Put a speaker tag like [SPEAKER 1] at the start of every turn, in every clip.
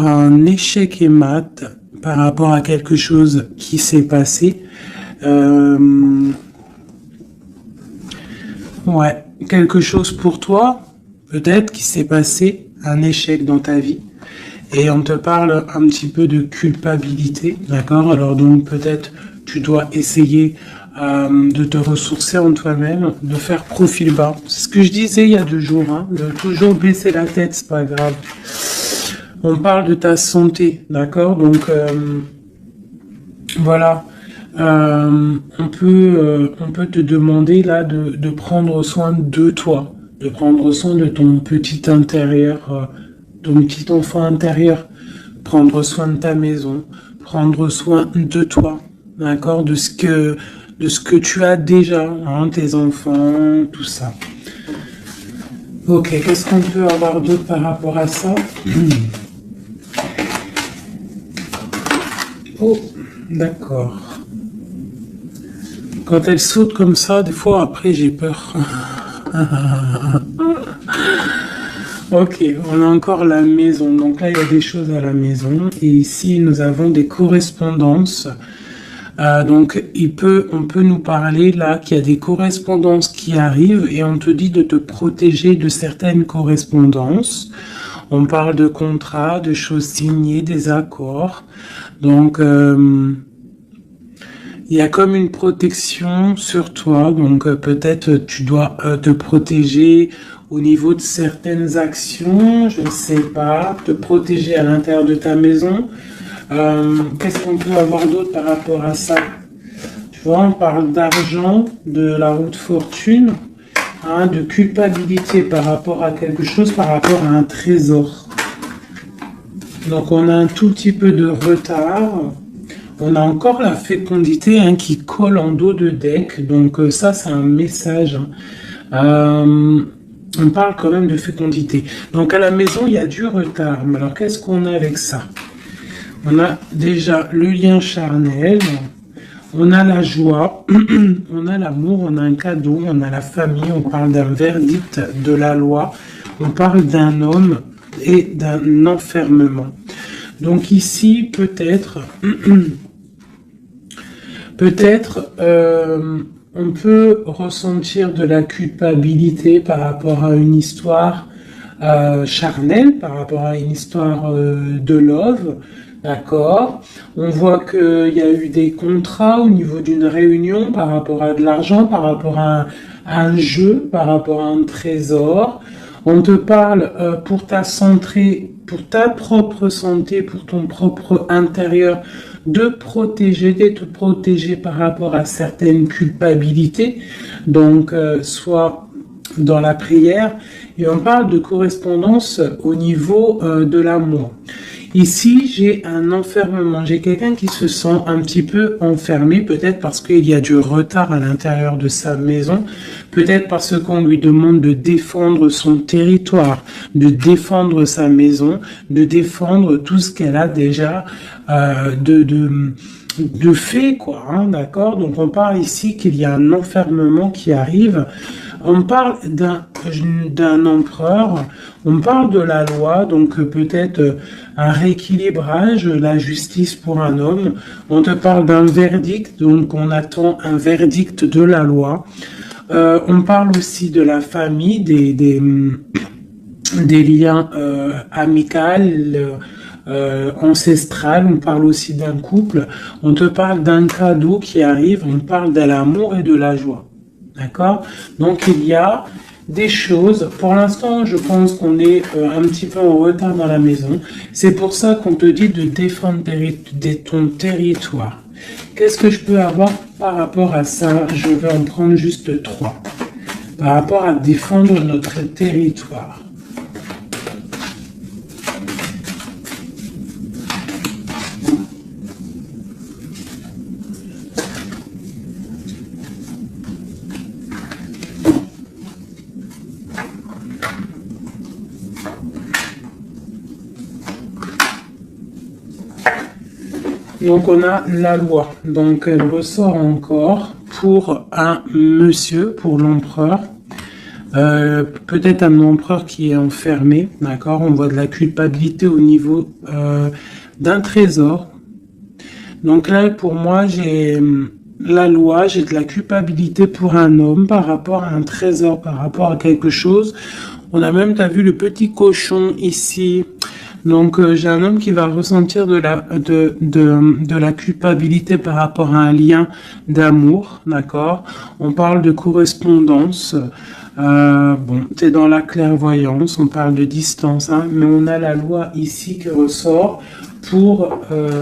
[SPEAKER 1] un échec et mat par rapport à quelque chose qui s'est passé. Ouais, quelque chose pour toi, peut-être, qui s'est passé, un échec dans ta vie. Et on te parle un petit peu de culpabilité, d'accord? Alors donc peut-être tu dois essayer de te ressourcer en toi-même, de faire profil bas. C'est ce que je disais il y a 2 jours, hein, de toujours baisser la tête, c'est pas grave. On parle de ta santé, d'accord? Donc voilà, on peut te demander là de prendre soin de toi, de prendre soin de ton petit intérieur, ton petit enfant intérieur, prendre soin de ta maison, prendre soin de toi, d'accord? De ce que tu as déjà, hein, tes enfants, tout ça. Ok, qu'est-ce qu'on peut avoir d'autre par rapport à ça? Oh, d'accord. Quand elle saute comme ça, des fois après j'ai peur. Ok, on a encore la maison. Donc là, il y a des choses à la maison. Et ici, nous avons des correspondances. Donc, on peut nous parler là qu'il y a des correspondances qui arrivent et on te dit de te protéger de certaines correspondances. On parle de contrats, de choses signées, des accords. Donc, il y a comme une protection sur toi. Donc, peut-être tu dois te protéger au niveau de certaines actions, je ne sais pas, te protéger à l'intérieur de ta maison. Qu'est-ce qu'on peut avoir d'autre par rapport à ça? Tu vois, on parle d'argent, de la roue de fortune, hein, de culpabilité par rapport à quelque chose, par rapport à un trésor. Donc on a un tout petit peu de retard. On a encore la fécondité, hein, qui colle en dos de deck. Donc ça, c'est un message. On parle quand même de fécondité. Donc à la maison, il y a du retard. Mais alors qu'est-ce qu'on a avec ça? On a déjà le lien charnel, on a la joie, on a l'amour, on a un cadeau, on a la famille, on parle d'un verdict de la loi, on parle d'un homme et d'un enfermement. Donc ici, peut-être, on peut ressentir de la culpabilité par rapport à une histoire charnelle, par rapport à une histoire de love. D'accord. On voit qu'il y a eu des contrats au niveau d'une réunion par rapport à de l'argent, par rapport à un jeu, par rapport à un trésor. On te parle pour ta santé, pour ta propre santé, pour ton propre intérieur, de te protéger par rapport à certaines culpabilités. Donc, soit dans la prière, et on parle de correspondance au niveau de l'amour. Ici, j'ai un enfermement. J'ai quelqu'un qui se sent un petit peu enfermé, peut-être parce qu'il y a du retard à l'intérieur de sa maison, peut-être parce qu'on lui demande de défendre son territoire, de défendre sa maison, de défendre tout ce qu'elle a déjà de fait, quoi, hein, d'accord? Donc on parle ici qu'il y a un enfermement qui arrive. On parle d'un empereur, on parle de la loi, donc peut-être un rééquilibrage, la justice pour un homme. On te parle d'un verdict, donc on attend un verdict de la loi. On parle aussi de la famille, des liens amicaux, ancestral, on parle aussi d'un couple, on te parle d'un cadeau qui arrive, on parle de l'amour et de la joie. D'accord? Donc il y a des choses, pour l'instant je pense qu'on est un petit peu en retard dans la maison, c'est pour ça qu'on te dit de défendre ton territoire. Qu'est-ce que je peux avoir par rapport à ça? Je vais en prendre juste 3. Par rapport à défendre notre territoire. Donc on a la loi, donc elle ressort encore pour un monsieur, pour l'empereur. peut-être un empereur qui est enfermé, d'accord? On voit de la culpabilité au niveau d'un trésor. Donc là, pour moi, j'ai la loi, j'ai de la culpabilité pour un homme par rapport à un trésor, par rapport à quelque chose. On a même, t'as vu le petit cochon ici. Donc j'ai un homme qui va ressentir de la culpabilité par rapport à un lien d'amour, d'accord? On parle de correspondance. Bon, t'es dans la clairvoyance, on parle de distance, hein, mais on a la loi ici qui ressort pour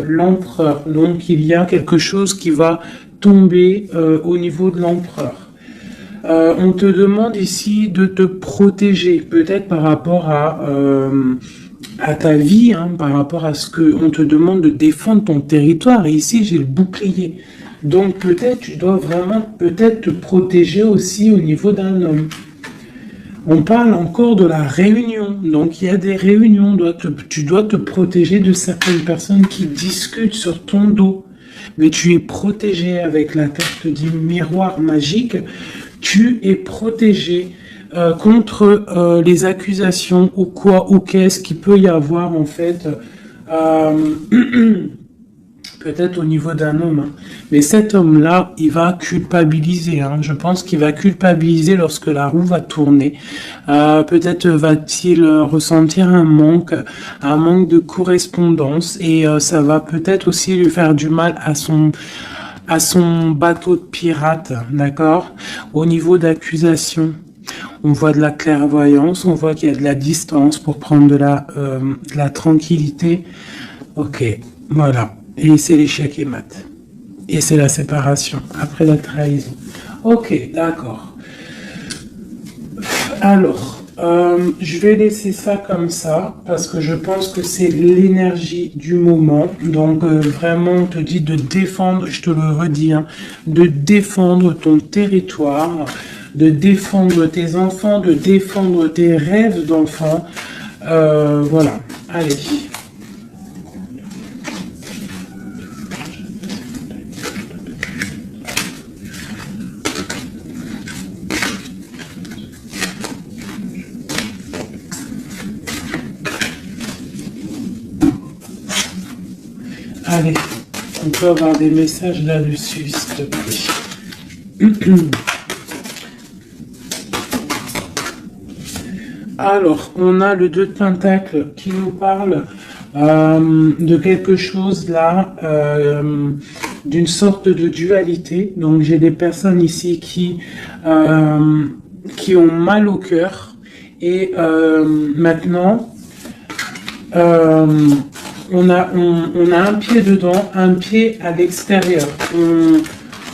[SPEAKER 1] l'empereur. Donc il y a quelque chose qui va tomber au niveau de l'empereur. On te demande ici de te protéger, peut-être par rapport à ta vie, hein, par rapport à ce que on te demande de défendre ton territoire. Et ici, j'ai le bouclier. Donc peut-être tu dois vraiment peut-être te protéger aussi au niveau d'un homme. On parle encore de la réunion. Donc il y a des réunions. Tu dois te protéger de certaines personnes qui discutent sur ton dos. Mais tu es protégé avec la carte du miroir magique. Tu es protégé contre les accusations ou quoi ou qu'est-ce qu'il peut y avoir en fait. Peut-être au niveau d'un homme. Hein. Mais cet homme-là, il va culpabiliser. Hein. Je pense qu'il va culpabiliser lorsque la roue va tourner. Peut-être va-t-il ressentir un manque de correspondance. Et ça va peut-être aussi lui faire du mal à son bateau de pirate. D'accord? Au niveau d'accusation. On voit de la clairvoyance. On voit qu'il y a de la distance pour prendre de la tranquillité. Ok, voilà. Et c'est l'échec et mat. Et c'est la séparation, après la trahison. Ok, d'accord. Alors, je vais laisser ça comme ça, parce que je pense que c'est l'énergie du moment. Donc, vraiment, on te dit de défendre, je te le redis, hein, de défendre ton territoire, de défendre tes enfants, de défendre tes rêves d'enfants. Voilà, allez. Allez, on peut avoir des messages là-dessus, s'il te plaît. Alors, on a le 2 de Pentacle qui nous parle de quelque chose là, d'une sorte de dualité. Donc, j'ai des personnes ici qui ont mal au cœur. Et maintenant, on a un pied dedans, un pied à l'extérieur.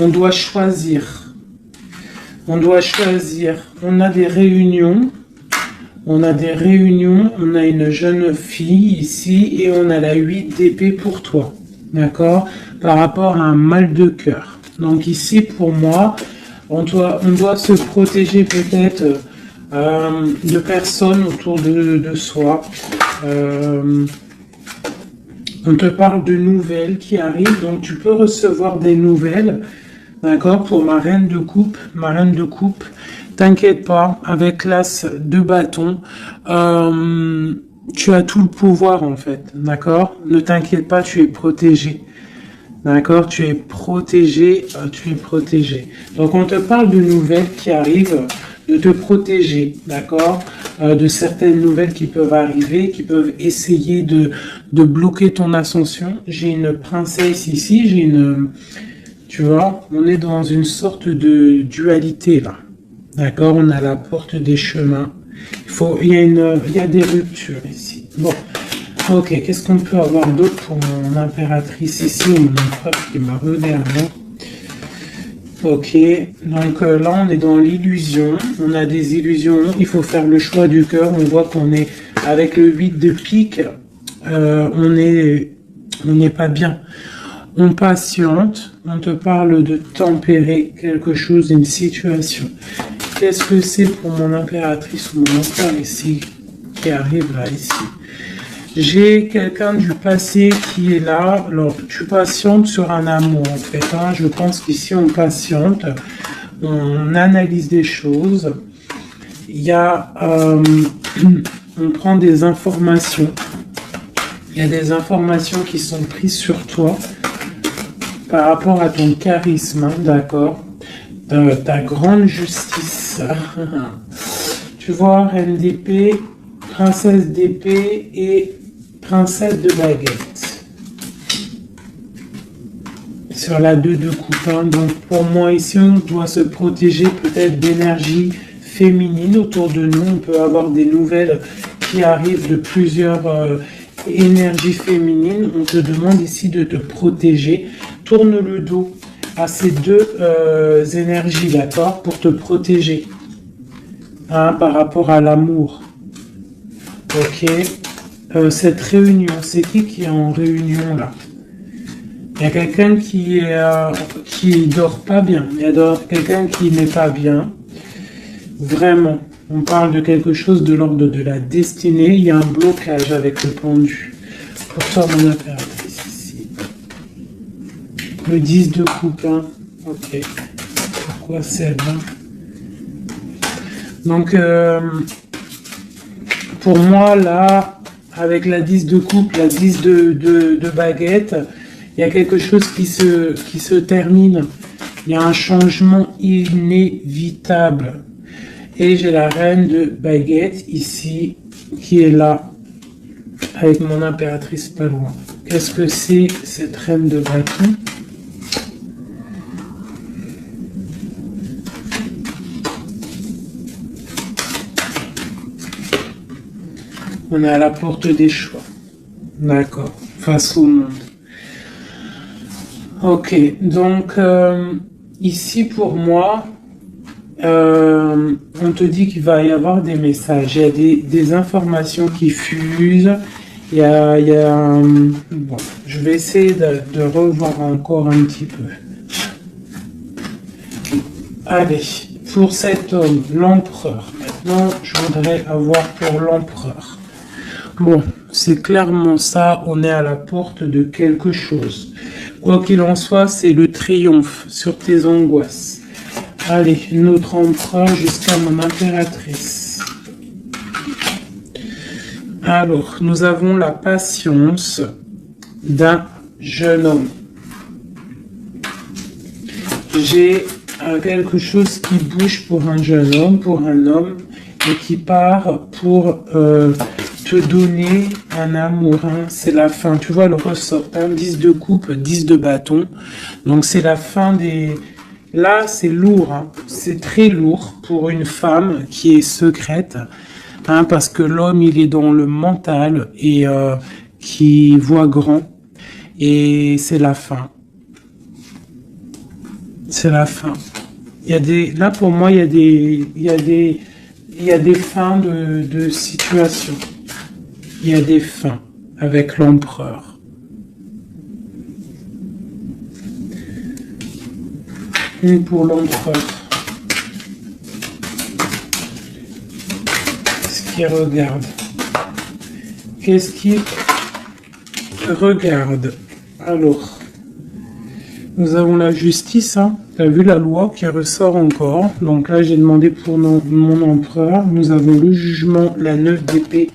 [SPEAKER 1] On doit choisir. On doit choisir. On a des réunions. On a des réunions. On a une jeune fille ici et on a la 8 d'épée pour toi. D'accord? Par rapport à un mal de cœur. Donc ici, pour moi, on doit se protéger peut-être de personnes autour de soi. On te parle de nouvelles qui arrivent, donc tu peux recevoir des nouvelles, d'accord, pour ma reine de coupe. Ma reine de coupe, t'inquiète pas, avec l'as de bâton, tu as tout le pouvoir en fait, d'accord. Ne t'inquiète pas, tu es protégé. D'accord, tu es protégé, tu es protégé. Donc on te parle de nouvelles qui arrivent, de te protéger, d'accord, de certaines nouvelles qui peuvent arriver, qui peuvent essayer de bloquer ton ascension. J'ai une princesse ici, tu vois, on est dans une sorte de dualité là, d'accord. On a la porte des chemins. Il y a des ruptures ici. Bon. Ok, qu'est-ce qu'on peut avoir d'autre pour mon impératrice ici, ou mon empereur qui m'a regardé. Ok, donc là on est dans l'illusion, on a des illusions, il faut faire le choix du cœur, on voit qu'on est avec le 8 de pique, on n'est pas bien. On patiente, on te parle de tempérer quelque chose, une situation. Qu'est-ce que c'est pour mon impératrice ou mon empereur ici, qui arrive là, ici? J'ai quelqu'un du passé qui est là. Alors, tu patientes sur un amour, en fait. Hein. Je pense qu'ici, on patiente. On analyse des choses. il y a, on prend des informations. Il y a des informations qui sont prises sur toi par rapport à ton charisme, hein, d'accord, ta grande justice. Tu vois, reine d'épée, princesse d'épée et princesse de baguette. Sur la 2 de coupe. Hein. Donc pour moi ici, on doit se protéger peut-être d'énergie féminine autour de nous. On peut avoir des nouvelles qui arrivent de plusieurs énergies féminines. On te demande ici de te protéger. Tourne le dos à ces deux énergies, d'accord, pour te protéger. Hein, par rapport à l'amour. Ok. Cette réunion, c'est qui est en réunion là? Il y a quelqu'un qui dort pas bien. Il y a quelqu'un qui n'est pas bien. Vraiment. On parle de quelque chose de l'ordre de la destinée. Il y a un blocage avec le pendu. Pour toi, mon impératrice, ici. Le 10 de coupe, hein. Ok. Pourquoi celle-là? Donc, pour moi, là, avec la 10 de coupe, la 10 de baguette, il y a quelque chose qui se termine. Il y a un changement inévitable. Et j'ai la reine de baguette ici, qui est là, avec mon impératrice pas loin. Qu'est-ce que c'est cette reine de bâton? On est à la porte des choix. D'accord. Face au monde. Ok. Donc, ici, pour moi, on te dit qu'il va y avoir des messages. Il y a des informations qui fusent. Bon, je vais essayer de revoir encore un petit peu. Allez. Pour cet homme, l'empereur. Maintenant, je voudrais avoir pour l'empereur. Bon, c'est clairement ça, on est à la porte de quelque chose. Quoi qu'il en soit, c'est le triomphe sur tes angoisses. Allez, notre empereur jusqu'à mon impératrice. Alors, nous avons la patience d'un jeune homme. J'ai quelque chose qui bouge pour un jeune homme, pour un homme, et qui part pour te donner un amour. Hein. C'est la fin. Tu vois le ressort. Hein. 10 de coupe, 10 de bâton. Donc c'est la fin des... Là, c'est lourd. Hein. C'est très lourd pour une femme qui est secrète. Hein, parce que l'homme, il est dans le mental et qui voit grand. Et c'est la fin. C'est la fin. Il y a des... Là, pour moi, il y a des fins de situation. Il y a des fins avec l'empereur. Une pour l'empereur. Qu'est-ce qu'il regarde? Qu'est-ce qu'il regarde? Alors, nous avons la justice, hein. Tu as vu la loi qui ressort encore. Donc là, j'ai demandé pour mon empereur. Nous avons le jugement, la 9 d'épée.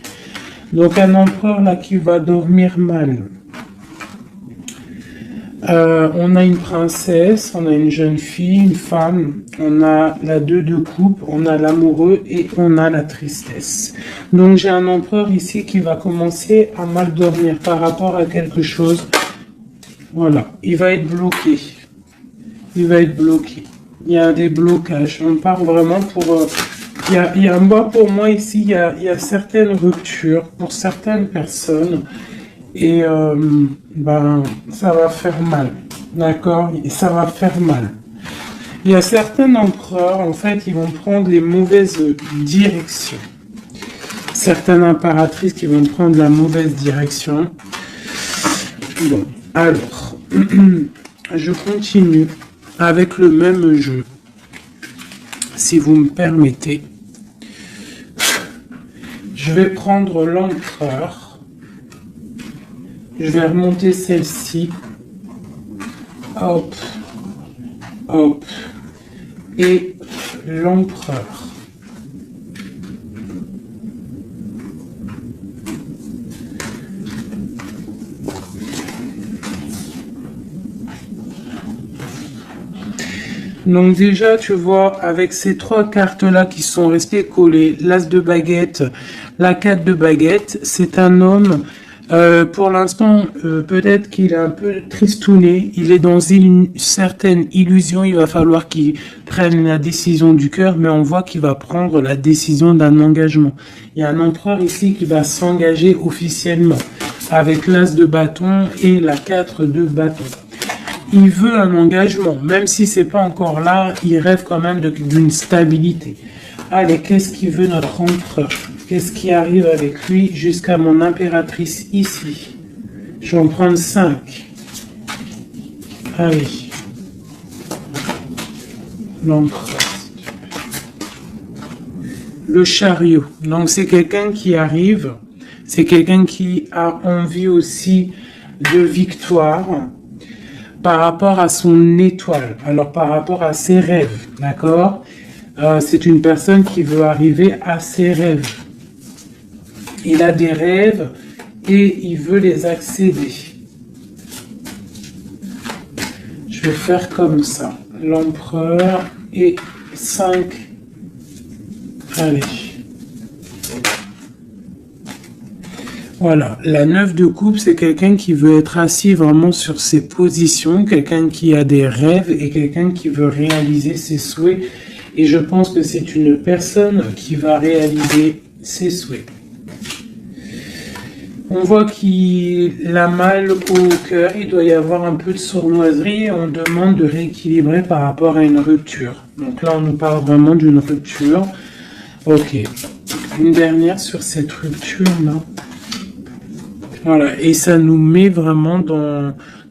[SPEAKER 1] Donc un empereur là qui va dormir mal. On a une princesse, on a une jeune fille, une femme, on a la 2 de coupe, on a l'amoureux et on a la tristesse. Donc j'ai un empereur ici qui va commencer à mal dormir par rapport à quelque chose. Voilà, il va être bloqué. Il va être bloqué. Il y a des blocages. On part vraiment pour... moi, pour moi ici, il y a certaines ruptures pour certaines personnes. Et ça va faire mal. D'accord? Ça va faire mal. Il y a certains empereurs, en fait, ils vont prendre les mauvaises directions. Certaines impératrices qui vont prendre la mauvaise direction. Bon, alors, je continue avec le même jeu. Si vous me permettez, je vais prendre l'empereur. Je vais remonter celle-ci. Hop. Hop. Et l'empereur. Donc déjà, tu vois, avec ces trois cartes-là qui sont restées collées, l'As de baguette, la 4 de baguette, c'est un homme, pour l'instant, peut-être qu'il est un peu tristouné, il est dans une certaine illusion, il va falloir qu'il prenne la décision du cœur, mais on voit qu'il va prendre la décision d'un engagement. Il y a un empereur ici qui va s'engager officiellement, avec l'As de bâton et la 4 de bâton. Il veut un engagement, même si c'est pas encore là, il rêve quand même d'une stabilité. Allez, qu'est-ce qu'il veut notre empereur? Qu'est-ce qui arrive avec lui jusqu'à mon impératrice ici? Je vais en prendre 5. Ah oui. L'empereur. Le chariot. Donc c'est quelqu'un qui arrive, c'est quelqu'un qui a envie aussi de victoire, par rapport à son étoile, alors par rapport à ses rêves, d'accord? C'est une personne qui veut arriver à ses rêves. Il a des rêves et il veut les accéder. Je vais faire comme ça. L'empereur et 5. Allez. Voilà, la 9 de coupe, c'est quelqu'un qui veut être assis vraiment sur ses positions, quelqu'un qui a des rêves et quelqu'un qui veut réaliser ses souhaits. Et je pense que c'est une personne qui va réaliser ses souhaits. On voit qu'il a mal au cœur, il doit y avoir un peu de sournoiserie et on demande de rééquilibrer par rapport à une rupture. Donc là, on nous parle vraiment d'une rupture. Ok, une dernière sur cette rupture-là. Voilà, et ça nous met vraiment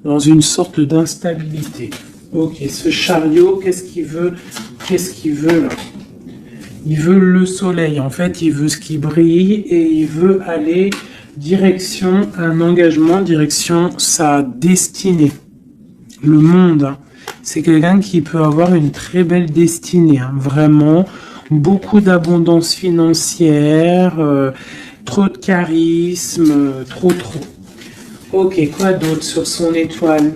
[SPEAKER 1] dans une sorte d'instabilité. Ok, ce chariot, qu'est-ce qu'il veut? Qu'est-ce qu'il veut là? Il veut le soleil, en fait, il veut ce qui brille et il veut aller direction un engagement, direction sa destinée. Le monde, hein. C'est quelqu'un qui peut avoir une très belle destinée, hein. Vraiment, beaucoup d'abondance financière, trop de charisme, trop. Ok, quoi d'autre sur son étoile?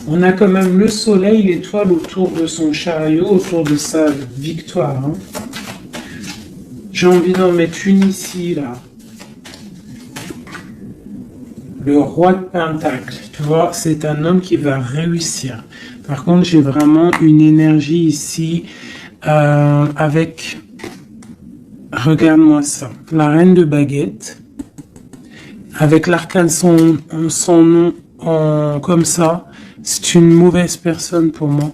[SPEAKER 1] On a quand même le soleil, l'étoile autour de son chariot, autour de sa victoire. Hein. J'ai envie d'en mettre une ici, là. Le roi de Pentacle. Tu vois, c'est un homme qui va réussir. Par contre, j'ai vraiment une énergie ici avec... Regarde-moi ça. La reine de baguette. Avec l'arcane son nom comme ça. C'est une mauvaise personne pour moi.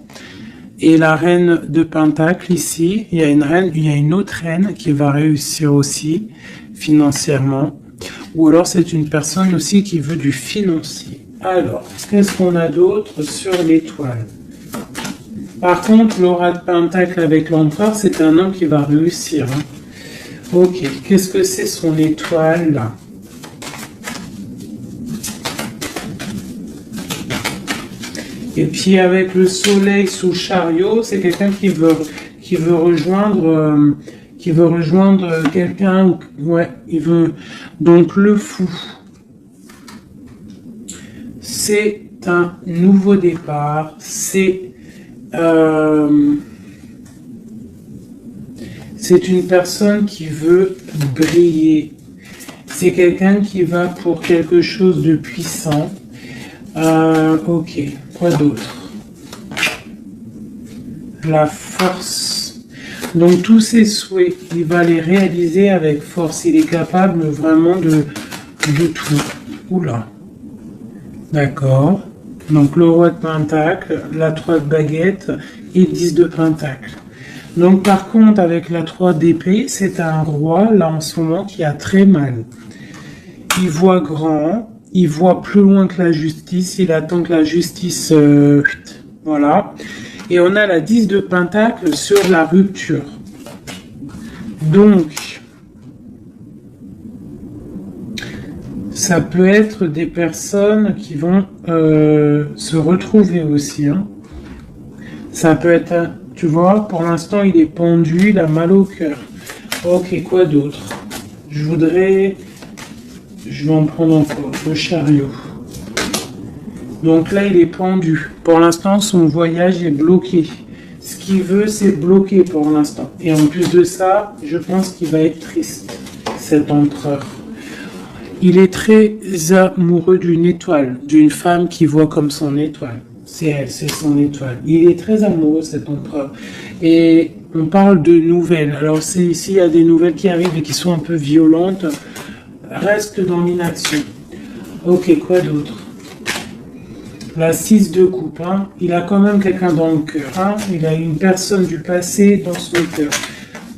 [SPEAKER 1] Et la reine de Pentacle ici. Il y a une autre reine qui va réussir aussi financièrement. Ou alors c'est une personne aussi qui veut du financier. Alors, qu'est-ce qu'on a d'autre sur l'étoile? Par contre, l'aura de Pentacle avec l'empereur, c'est un homme qui va réussir. Hein. Ok, qu'est-ce que c'est son étoile là? Et puis avec le soleil sous chariot, c'est quelqu'un qui veut rejoindre quelqu'un. Ouais, il veut donc le fou. C'est un nouveau départ. C'est une personne qui veut briller. C'est quelqu'un qui va pour quelque chose de puissant. Ok, quoi d'autre? La force. Donc tous ses souhaits, il va les réaliser avec force. Il est capable vraiment de tout. Oula. D'accord. Donc le roi de Pentacle, la 3 de baguette et 10 de Pentacle. Donc par contre, avec la 3 d'épée, c'est un roi, là en ce moment, qui a très mal. Il voit grand, il voit plus loin que la justice, il attend que la justice... voilà. Et on a la 10 de Pentacle sur la rupture. Donc, ça peut être des personnes qui vont se retrouver aussi. Hein. Ça peut être... Tu vois, pour l'instant, il est pendu, il a mal au cœur. Ok, quoi d'autre? Je vais en prendre encore, le chariot. Donc là, il est pendu. Pour l'instant, son voyage est bloqué. Ce qu'il veut, c'est bloquer pour l'instant. Et en plus de ça, je pense qu'il va être triste, cet empereur. Il est très amoureux d'une étoile, d'une femme qu'il voit comme son étoile. C'est elle, c'est son étoile. Il est très amoureux, cet empereur. Et on parle de nouvelles. Alors, s'il y a des nouvelles qui arrivent et qui sont un peu violentes, reste dans l'inaction. Ok, quoi d'autre? La 6 de coupe, hein. Il a quand même quelqu'un dans le cœur. Hein. Il a une personne du passé dans son cœur.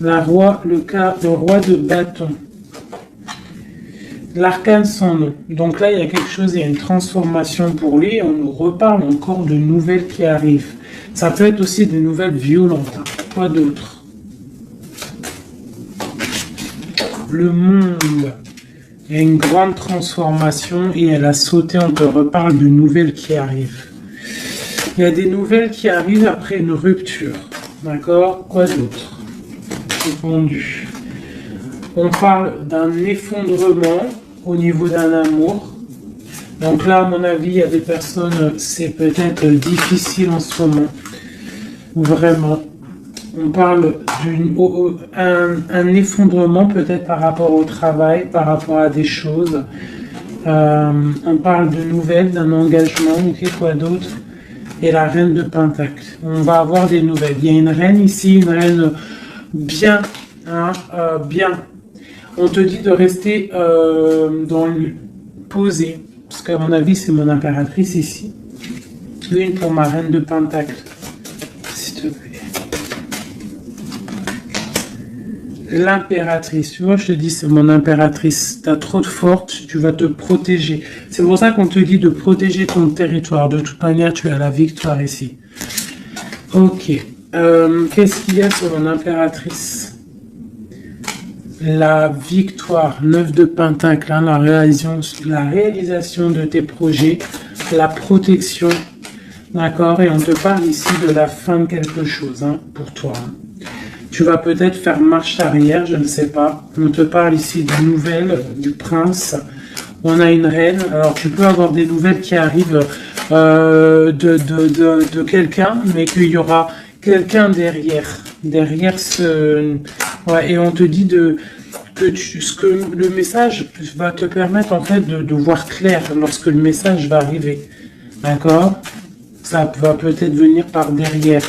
[SPEAKER 1] Le roi de bâton. L'arcane sans nom. Donc là, il y a quelque chose, il y a une transformation pour lui. On nous reparle encore de nouvelles qui arrivent. Ça peut être aussi des nouvelles violentes. Hein. Quoi d'autre? Le monde. Il y a une grande transformation et elle a sauté. On te reparle de nouvelles qui arrivent. Il y a des nouvelles qui arrivent après une rupture. D'accord? Quoi d'autre? Répondu. On parle d'un effondrement au niveau d'un amour. Donc là, à mon avis, il y a des personnes, c'est peut-être difficile en ce moment. Vraiment. On parle d'un effondrement peut-être par rapport au travail, par rapport à des choses. On parle de nouvelles, d'un engagement, ok, quoi d'autre? Et la reine de Pentacle. On va avoir des nouvelles. Il y a une reine ici, une reine bien, hein, bien. On te dit de rester posé, parce qu'à mon avis, c'est mon impératrice ici. Une pour ma reine de Pentacle, s'il te plaît. L'impératrice, tu vois, je te dis, c'est mon impératrice. T'as trop de force, tu vas te protéger. C'est pour ça qu'on te dit de protéger ton territoire. De toute manière, tu as la victoire ici. Ok. Qu'est-ce qu'il y a sur mon impératrice? La victoire, 9 de Pentacle, hein, la réalisation de tes projets, la protection, d'accord? Et on te parle ici de la fin de quelque chose, hein, pour toi. Hein. Tu vas peut-être faire marche arrière, je ne sais pas. On te parle ici de nouvelles, du prince. On a une reine. Alors, tu peux avoir des nouvelles qui arrivent de quelqu'un, mais qu'il y aura quelqu'un derrière. Derrière ce... Ouais, et on te dit que le message va te permettre en fait de voir clair lorsque le message va arriver. D'accord? Ça va peut-être venir par derrière.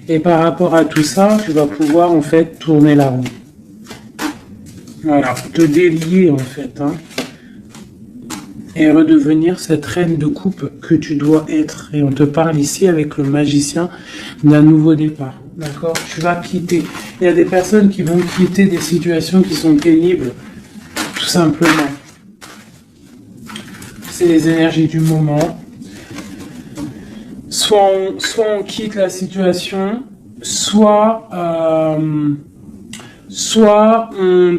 [SPEAKER 1] Et par rapport à tout ça, tu vas pouvoir en fait tourner la roue. Voilà, te délier en fait. Hein, et redevenir cette reine de coupe que tu dois être. Et on te parle ici avec le magicien d'un nouveau départ. D'accord? Tu vas quitter. Il y a des personnes qui vont quitter des situations qui sont pénibles. Tout simplement. C'est les énergies du moment. Soit on quitte la situation, soit on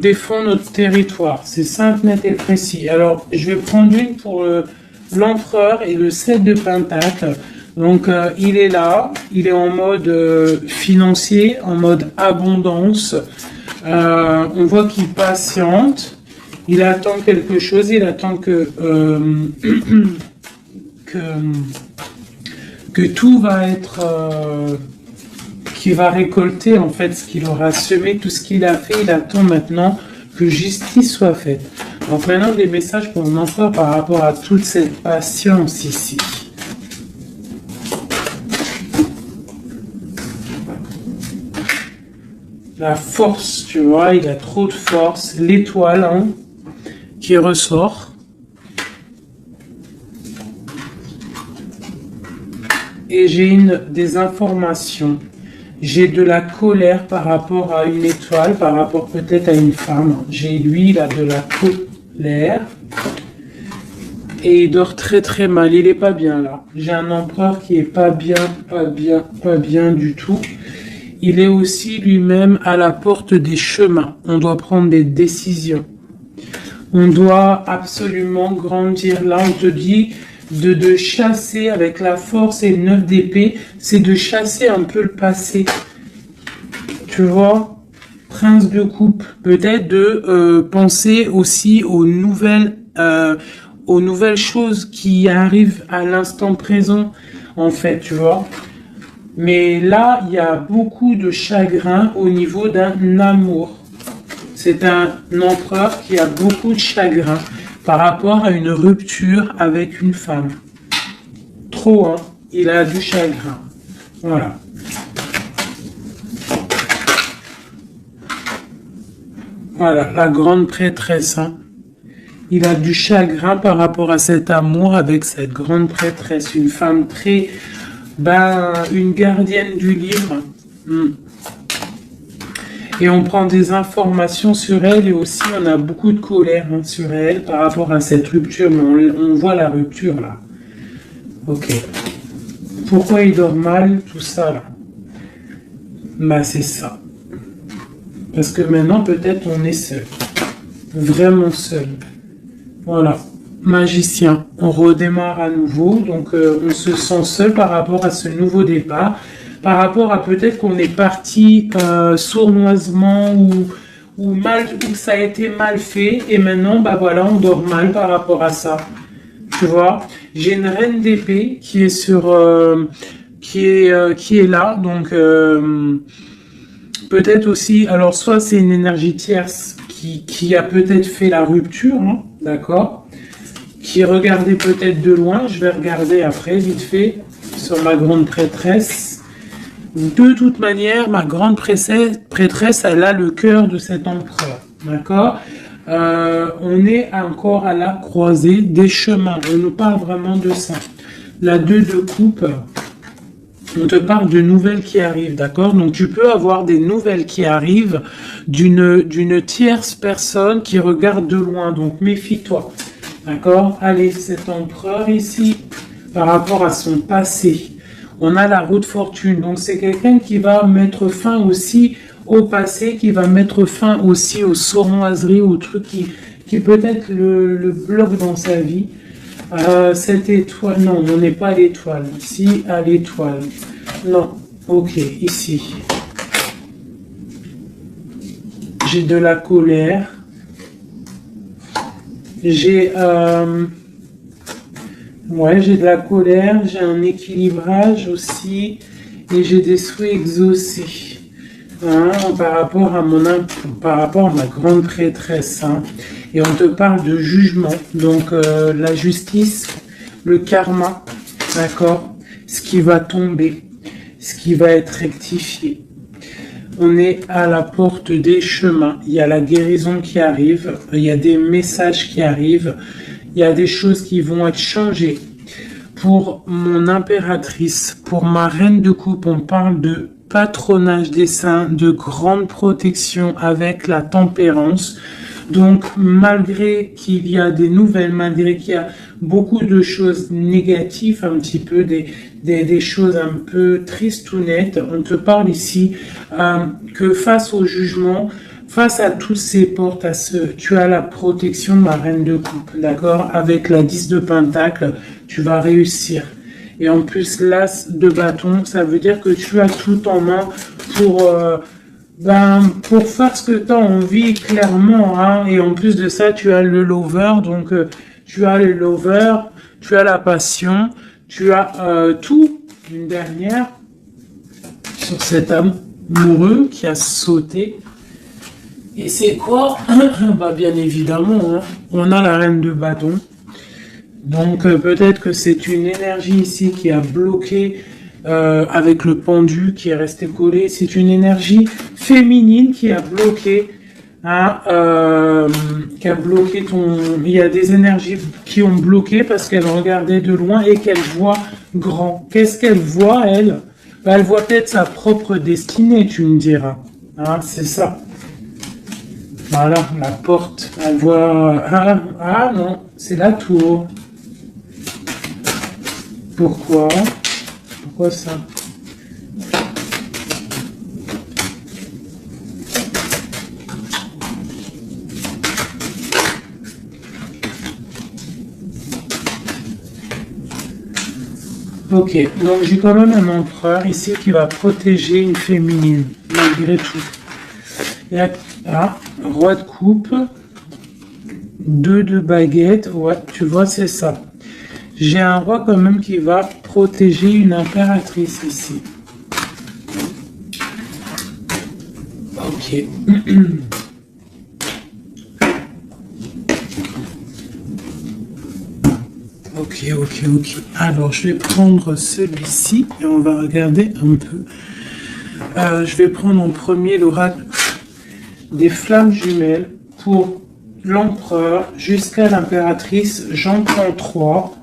[SPEAKER 1] défend notre territoire. C'est simple, net et précis. Alors, je vais prendre une pour l'empereur et le 7 de Pentacle. Donc, il est là, il est en mode financier, en mode abondance. On voit qu'il patiente, il attend quelque chose, il attend que tout va être... qu'il va récolter en fait ce qu'il aura semé, tout ce qu'il a fait. Il attend maintenant que justice soit faite. Donc maintenant des messages pour mon empereur par rapport à toute cette patience ici. La force, tu vois, il a trop de force. L'étoile hein, qui ressort. Et j'ai des informations. J'ai de la colère par rapport à une étoile, par rapport peut-être à une femme. J'ai lui, il a de la colère. Et il dort très très mal. Il est pas bien là. J'ai un empereur qui est pas bien du tout. Il est aussi lui-même à la porte des chemins. On doit prendre des décisions. On doit absolument grandir. Là, on te dit de chasser avec la force et le 9 d'épée. C'est de chasser un peu le passé. Tu vois, prince de coupe. Peut-être de penser aussi aux nouvelles aux nouvelles choses qui arrivent à l'instant présent, en fait, tu vois. Mais là, il y a beaucoup de chagrin au niveau d'un amour. C'est un empereur qui a beaucoup de chagrin par rapport à une rupture avec une femme. Trop, hein. Il a du chagrin. Voilà. Voilà, la grande prêtresse, hein. Il a du chagrin par rapport à cet amour avec cette grande prêtresse. Une femme très... une gardienne du livre. Et on prend des informations sur elle et aussi on a beaucoup de colère, hein, sur elle par rapport à cette rupture. Mais on voit la rupture là. Ok. Pourquoi il dort mal, tout ça là? Bah c'est ça. Parce que maintenant peut-être on est seul. Vraiment seul. Voilà. Magicien. On redémarre à nouveau. Donc on se sent seul par rapport à ce nouveau départ. Par rapport à peut-être qu'on est parti sournoisement ou mal, ou ça a été mal fait. Et maintenant, bah voilà, on dort mal par rapport à ça. Tu vois, j'ai une reine d'épée qui est sur, qui est là, donc peut-être aussi, alors soit c'est une énergie tierce qui a peut-être fait la rupture, hein, d'accord, qui regardait peut-être de loin. Je vais regarder après vite fait sur ma grande prêtresse. De toute manière, ma grande prêtresse, elle a le cœur de cet empereur, d'accord. On est encore à la croisée des chemins. On nous parle vraiment de ça. La 2 de coupe, on te parle de nouvelles qui arrivent, d'accord? Donc tu peux avoir des nouvelles qui arrivent d'une tierce personne qui regarde de loin. Donc méfie-toi, d'accord? Allez, cet empereur ici, par rapport à son passé, on a la roue de fortune. Donc c'est quelqu'un qui va mettre fin aussi au passé, qui va mettre fin aussi aux sournoiseries, aux trucs qui peut-être le bloquent dans sa vie. Cette étoile, non, on n'est pas à l'étoile. Ici, à l'étoile. Non, ok, ici. J'ai de la colère. J'ai j'ai de la colère, j'ai un équilibrage aussi, et j'ai des souhaits exaucés. Hein, par rapport à ma grande prêtresse, hein. Et on te parle de jugement, donc la justice, le karma, d'accord, ce qui va tomber, ce qui va être rectifié. On est à la porte des chemins, il y a la guérison qui arrive, il y a des messages qui arrivent, il y a des choses qui vont être changées. Pour mon impératrice, pour ma reine de coupe, on parle de patronage des saints, de grande protection avec la tempérance. Donc, malgré qu'il y a des nouvelles, malgré qu'il y a beaucoup de choses négatives, un petit peu des choses un peu tristounettes, on te parle ici que face au jugement, face à toutes ces portes, tu as la protection de ma reine de coupe, d'accord? Avec la 10 de pentacle, tu vas réussir. Et en plus, l'as de bâton, ça veut dire que tu as tout en main pour faire ce que tu as envie, clairement, hein. Et en plus de ça, tu as le lover, donc tu as le lover, tu as la passion, tu as tout. Une dernière sur cet amoureux qui a sauté. Et c'est quoi? Bien évidemment, hein, on a la reine de bâton. Donc peut-être que c'est une énergie ici qui a bloqué avec le pendu qui est resté collé. C'est une énergie féminine qui a bloqué, hein, Il y a des énergies qui ont bloqué parce qu'elle regardait de loin et qu'elle voit grand. Qu'est-ce qu'elle voit, elle? Elle voit peut-être sa propre destinée, tu me diras. Hein, c'est ça. Voilà, la porte. Elle voit... Ah non, c'est la tour. Pourquoi? Pourquoi ça? Ok, donc j'ai quand même un empereur ici qui va protéger une féminine, malgré tout. Et roi de coupe. 2 de baguette. Ouais, tu vois, c'est ça. J'ai un roi quand même qui va protéger une impératrice ici. Ok. Ok. Alors, je vais prendre celui-ci et on va regarder un peu. Je vais prendre en premier l'oracle des flammes jumelles pour l'empereur jusqu'à l'impératrice. J'en prends 3.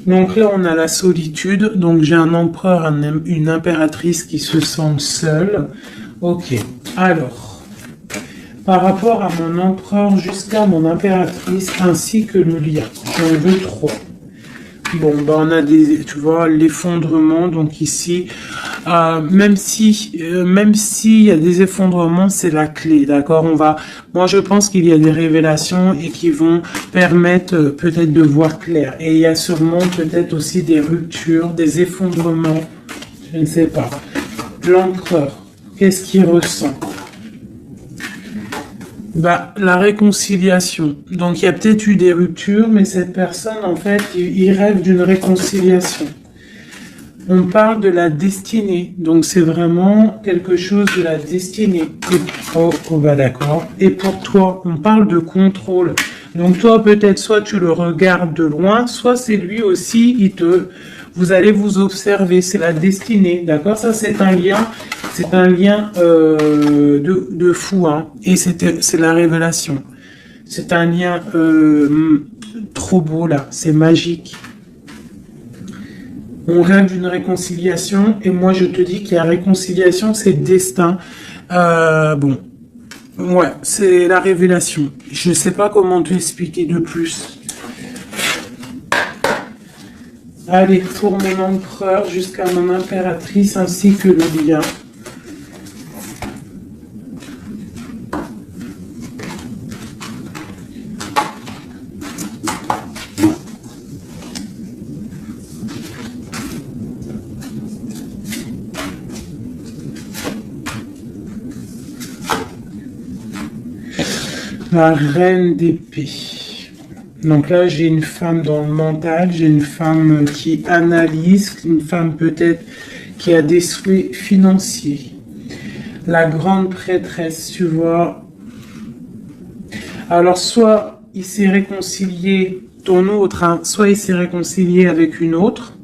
[SPEAKER 1] Donc là, on a la solitude. Donc j'ai un empereur, une impératrice qui se sent seule. Ok. Alors, par rapport à mon empereur jusqu'à mon impératrice ainsi que le lien, j'en veux 3. Bon, bah on a tu vois, l'effondrement. Donc ici, même si il y a des effondrements, c'est la clé, d'accord. Moi je pense qu'il y a des révélations et qui vont permettre peut-être de voir clair. Et il y a sûrement peut-être aussi des ruptures, des effondrements, je ne sais pas. L'empereur, qu'est-ce qu'il ressent? Bah, la réconciliation. Donc, il y a peut-être eu des ruptures, mais cette personne, en fait, il rêve d'une réconciliation. On parle de la destinée. Donc, c'est vraiment quelque chose de la destinée. Bah, d'accord. Et pour toi, on parle de contrôle. Donc, toi, peut-être, soit tu le regardes de loin, soit c'est lui aussi, vous allez vous observer. C'est la destinée. D'accord? Ça, c'est un lien. C'est un lien de fou, hein. Et c'est la révélation. C'est un lien trop beau là, c'est magique. On rêve d'une réconciliation et moi je te dis que la réconciliation c'est destin. Bon, ouais, c'est la révélation. Je sais pas comment te expliquer de plus. Allez, pour mon empereur jusqu'à mon impératrice ainsi que le lien. La reine d'épée. Donc là, j'ai une femme dans le mental, j'ai une femme qui analyse, une femme peut-être qui a des souhaits financiers. La grande prêtresse, tu vois. Alors, soit il s'est réconcilié, ton autre, hein, soit il s'est réconcilié avec une autre,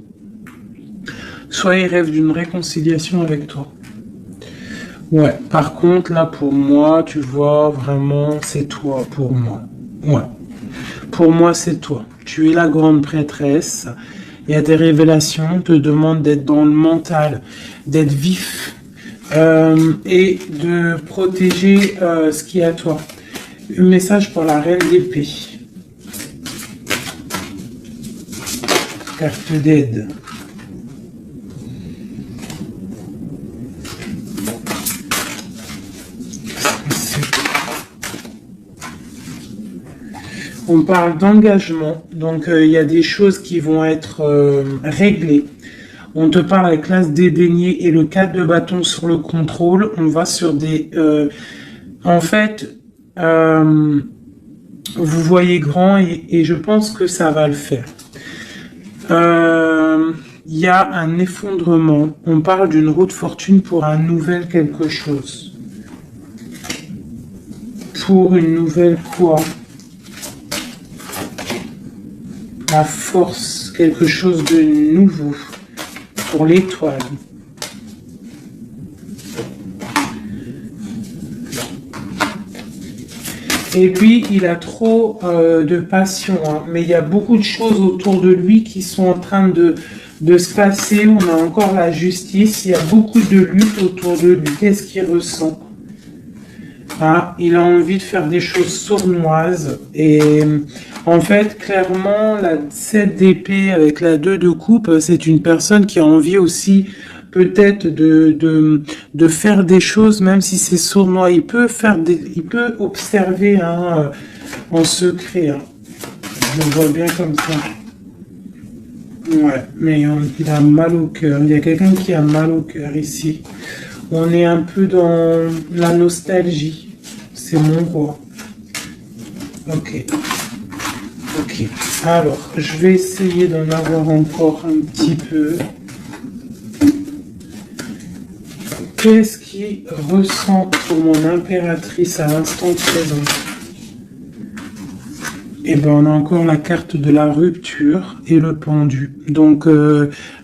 [SPEAKER 1] soit il rêve d'une réconciliation avec toi. Ouais, par contre, là, pour moi, tu vois, vraiment, c'est toi, pour moi. Ouais. Pour moi, c'est toi. Tu es la grande prêtresse. Il y a des révélations, on te demande d'être dans le mental, d'être vif et de protéger ce qui est à toi. Un message pour la reine d'épée. Carte d'aide. On parle d'engagement, donc il y a des choses qui vont être réglées. On te parle avec l'as dédaigné et le 4 de bâton sur le contrôle. On va sur des... en fait, vous voyez grand et je pense que ça va le faire. Il y a un effondrement. On parle d'une roue de fortune pour un nouvel quelque chose. Pour une nouvelle quoi? La force, quelque chose de nouveau pour l'étoile. Et puis, il a trop de passion, hein, mais il y a beaucoup de choses autour de lui qui sont en train de se passer. On a encore la justice, il y a beaucoup de lutte autour de lui. Qu'est-ce qu'il ressent? Ah, il a envie de faire des choses sournoises et en fait, clairement, la 7 d'épée avec la 2 de coupe, c'est une personne qui a envie aussi peut-être de faire des choses, même si c'est sournois. Il peut observer hein, en secret. Hein. Je le vois bien comme ça. Ouais, mais il a mal au cœur. Il y a quelqu'un qui a mal au cœur ici. On est un peu dans la nostalgie. C'est mon roi. Ok. Ok. Alors, je vais essayer d'en avoir encore un petit peu. Qu'est-ce qui ressent pour mon impératrice à l'instant présent? Et ben on a encore la carte de la rupture et le pendu. Donc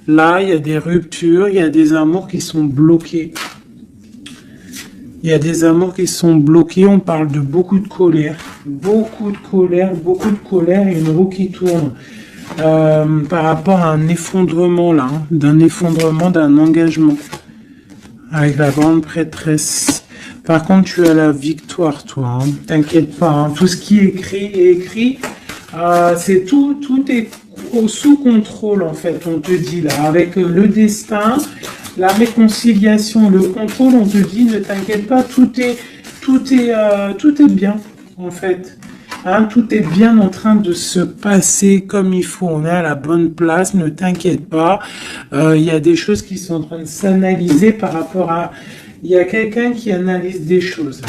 [SPEAKER 1] là, il y a des ruptures, il y a des amours qui sont bloqués. Il y a des amours qui sont bloqués, on parle de beaucoup de colère. Beaucoup de colère, et une roue qui tourne. Par rapport à un effondrement là, hein, d'un effondrement, d'un engagement. Avec la grande prêtresse. Par contre, tu as la victoire, toi. Hein. T'inquiète pas. Hein. Tout ce qui est écrit, c'est tout est sous contrôle, en fait, on te dit là. Avec le destin, la réconciliation, le contrôle, on te dit, ne t'inquiète pas, tout est bien, en fait. Hein, tout est bien en train de se passer comme il faut. On est à la bonne place, ne t'inquiète pas. Il y a des choses qui sont en train de s'analyser par rapport à... Il y a quelqu'un qui analyse des choses.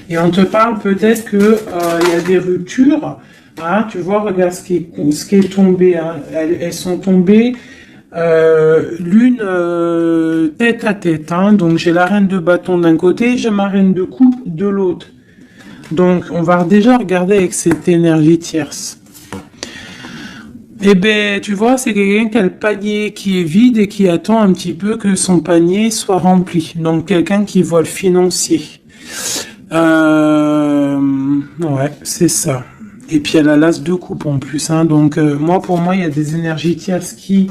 [SPEAKER 1] Et on te parle peut-être que il y a des ruptures. Hein, tu vois, regarde ce qui est tombé. Hein. Elles sont tombées l'une tête à tête. Hein. Donc j'ai la reine de bâton d'un côté, j'ai ma reine de coupe de l'autre. Donc, on va déjà regarder avec cette énergie tierce. Eh ben, tu vois, c'est quelqu'un qui a le panier qui est vide et qui attend un petit peu que son panier soit rempli. Donc, quelqu'un qui voit le financier. Ouais, c'est ça. Et puis, elle a l'as de coupe en plus. Hein. Donc, pour moi, il y a des énergies tierces qui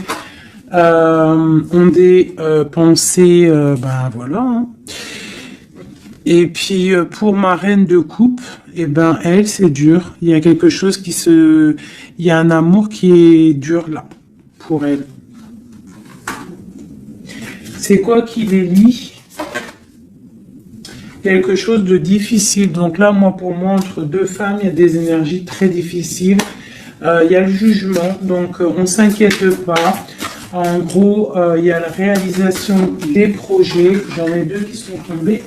[SPEAKER 1] ont des pensées, voilà. Hein. Et puis pour ma reine de coupe, elle, c'est dur. Il y a quelque chose il y a un amour qui est dur là, pour elle. C'est quoi qui les lie? Quelque chose de difficile. Donc là, pour moi, entre deux femmes, il y a des énergies très difficiles. Il y a le jugement, donc on s'inquiète pas. En gros, il y a la réalisation des projets. J'en ai deux qui sont tombés.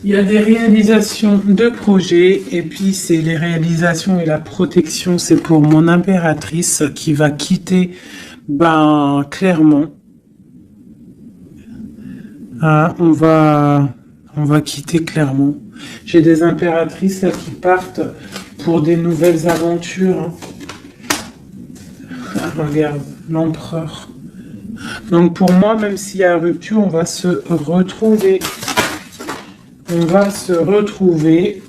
[SPEAKER 1] Il y a des réalisations de projets et puis c'est les réalisations et la protection, c'est pour mon impératrice qui va quitter, clairement. Hein, on va quitter clairement. J'ai des impératrices là, qui partent pour des nouvelles aventures. Hein. Ah, regarde, l'empereur. Donc pour moi, même s'il y a rupture, on va se retrouver. On va se retrouver,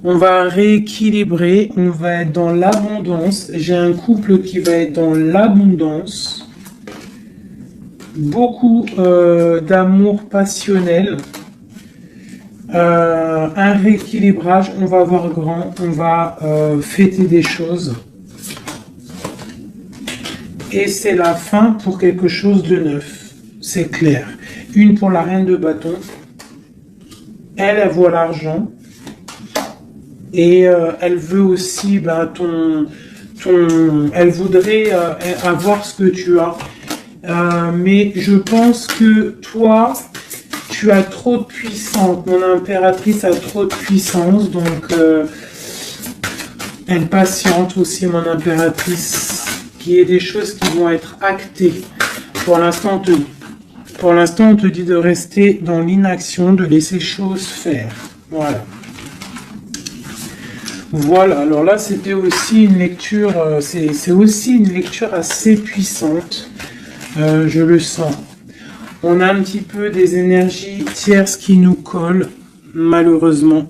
[SPEAKER 1] on va rééquilibrer, on va être dans l'abondance. J'ai un couple qui va être dans l'abondance. Beaucoup d'amour passionnel. Un rééquilibrage, on va voir grand, on va fêter des choses. Et c'est la fin pour quelque chose de neuf, c'est clair. Une pour la reine de bâton. Elle voit l'argent et elle veut aussi elle voudrait avoir ce que tu as. Mais je pense que toi, tu as trop de puissance. Mon impératrice a trop de puissance, donc elle patiente aussi, mon impératrice, qu'il y ait des choses qui vont être actées. Pour l'instant, on te dit de rester dans l'inaction, de laisser choses faire. Voilà. Voilà, alors là, c'était aussi une lecture, c'est aussi une lecture assez puissante. Je le sens. On a un petit peu des énergies tierces qui nous collent, malheureusement.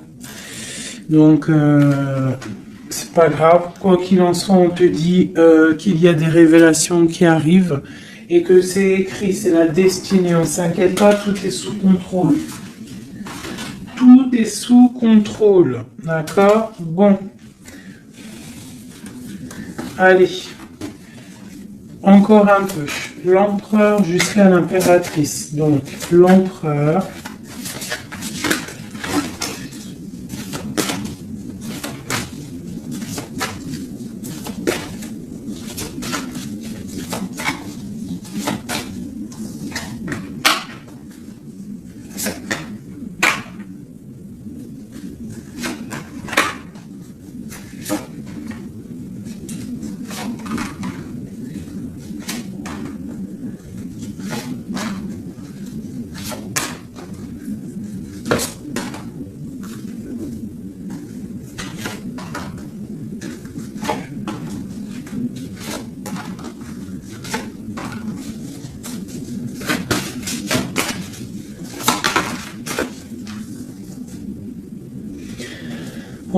[SPEAKER 1] Donc, c'est pas grave. Quoi qu'il en soit, on te dit qu'il y a des révélations qui arrivent. Et que c'est écrit, c'est la destinée, on ne s'inquiète pas, tout est sous contrôle. Tout est sous contrôle, d'accord? Bon. Allez. Encore un peu. L'empereur jusqu'à l'impératrice. Donc, l'empereur.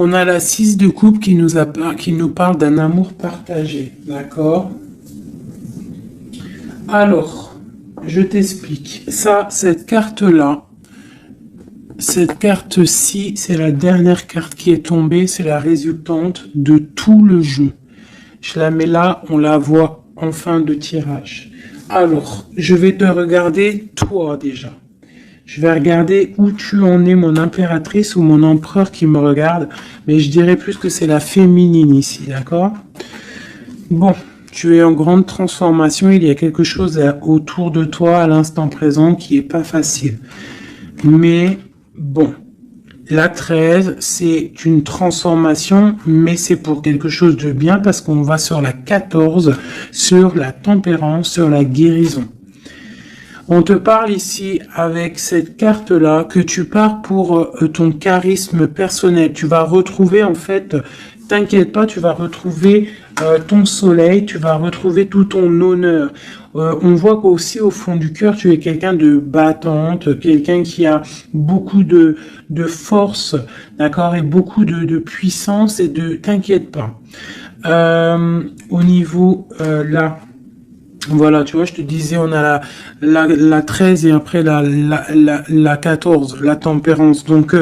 [SPEAKER 1] On a la 6 de coupe qui nous parle d'un amour partagé, d'accord? Alors, je t'explique. Ça, cette carte-là, cette carte-ci, c'est la dernière carte qui est tombée, c'est la résultante de tout le jeu. Je la mets là, on la voit en fin de tirage. Alors, je vais te regarder toi déjà. Je vais regarder où tu en es, mon impératrice ou mon empereur qui me regarde. Mais je dirais plus que c'est la féminine ici, d'accord? Bon, tu es en grande transformation. Il y a quelque chose autour de toi à l'instant présent qui est pas facile. Mais bon, la 13, c'est une transformation, mais c'est pour quelque chose de bien parce qu'on va sur la 14, sur la tempérance, sur la guérison. On te parle ici avec cette carte-là que tu pars pour ton charisme personnel. Tu vas retrouver en fait, t'inquiète pas, tu vas retrouver ton soleil, tu vas retrouver tout ton honneur. On voit qu'aussi au fond du cœur, tu es quelqu'un de battante, quelqu'un qui a beaucoup de force, d'accord, et beaucoup de puissance et de... T'inquiète pas. Au niveau là... Voilà, tu vois, je te disais, on a la 13 et après la 14, la tempérance. Donc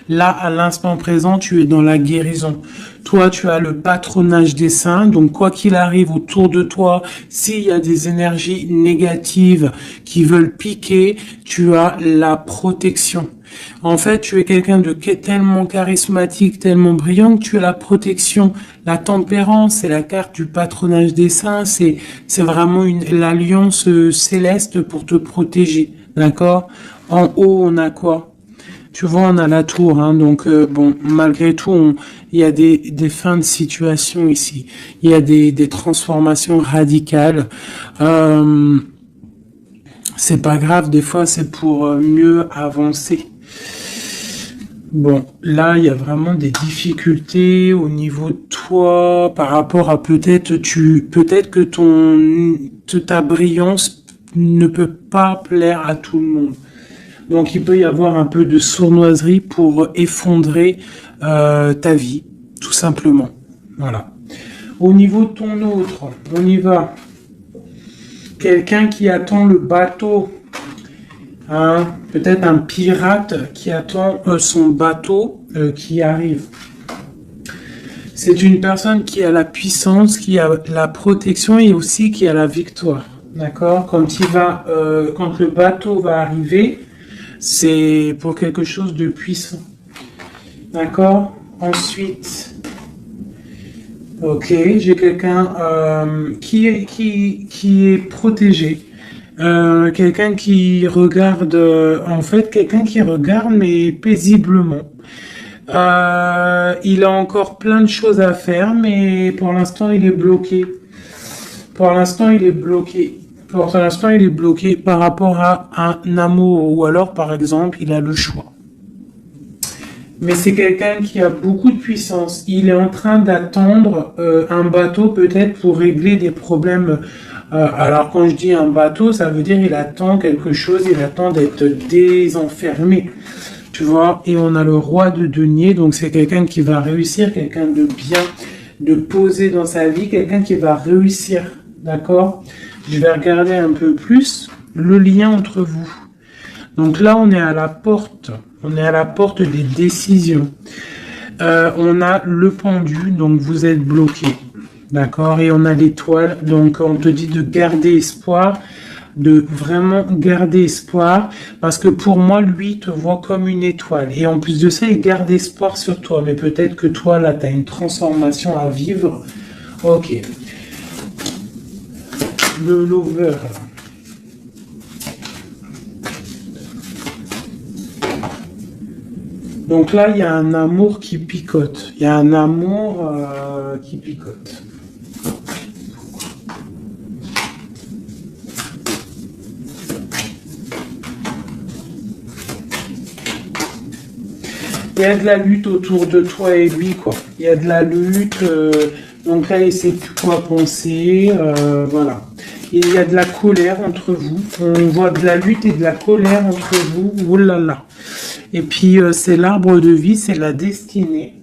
[SPEAKER 1] là, à l'instant présent, tu es dans la guérison. Toi, tu as le patronage des saints. Donc, quoi qu'il arrive autour de toi, s'il y a des énergies négatives qui veulent piquer, tu as la protection. En fait, tu es quelqu'un de tellement charismatique, tellement brillant que tu as la protection. La tempérance, c'est la carte du patronage des saints, c'est vraiment l'alliance céleste pour te protéger, d'accord? En haut, on a quoi? Tu vois, on a la tour, hein, donc bon, malgré tout, il y a des fins de situation ici. Il y a des transformations radicales. C'est pas grave, des fois, c'est pour mieux avancer. Bon, là, il y a vraiment des difficultés au niveau de toi par rapport à peut-être que ta brillance ne peut pas plaire à tout le monde. Donc, il peut y avoir un peu de sournoiserie pour effondrer ta vie, tout simplement. Voilà. Au niveau de ton autre, on y va. Quelqu'un qui attend le bateau. Hein, peut-être un pirate qui attend son bateau qui arrive. C'est une personne qui a la puissance, qui a la protection et aussi qui a la victoire. D'accord? Quand le bateau va arriver, c'est pour quelque chose de puissant. D'accord? Ensuite, ok, j'ai quelqu'un qui est protégé. Quelqu'un qui regarde, quelqu'un qui regarde mais paisiblement. Il a encore plein de choses à faire, mais pour l'instant il est bloqué. Pour l'instant il est bloqué par rapport à un amour, ou alors par exemple il a le choix. Mais c'est quelqu'un qui a beaucoup de puissance. Il est en train d'attendre un bateau peut-être pour régler des problèmes. Alors quand je dis un bateau, ça veut dire il attend quelque chose, il attend d'être désenfermé. Tu vois, et on a le roi de denier, donc c'est quelqu'un qui va réussir, quelqu'un de bien, de posé dans sa vie, quelqu'un qui va réussir, d'accord? Je vais regarder un peu plus le lien entre vous. Donc là, on est à la porte des décisions. On a le pendu, donc vous êtes bloqué. D'accord? Et on a l'étoile, donc on te dit de garder espoir, de vraiment garder espoir, parce que pour moi, lui, te voit comme une étoile. Et en plus de ça, il garde espoir sur toi. Mais peut-être que toi, là, tu as une transformation à vivre. Ok. Le lover. Donc là, il y a un amour qui picote. Il y a un amour qui picote. Il y a de la lutte autour de toi et lui, quoi. Il y a de la lutte. Donc là, il ne sait plus quoi penser. Voilà. Il y a de la colère entre vous. On voit de la lutte et de la colère entre vous. Oh là là. Et puis, c'est l'arbre de vie, c'est la destinée.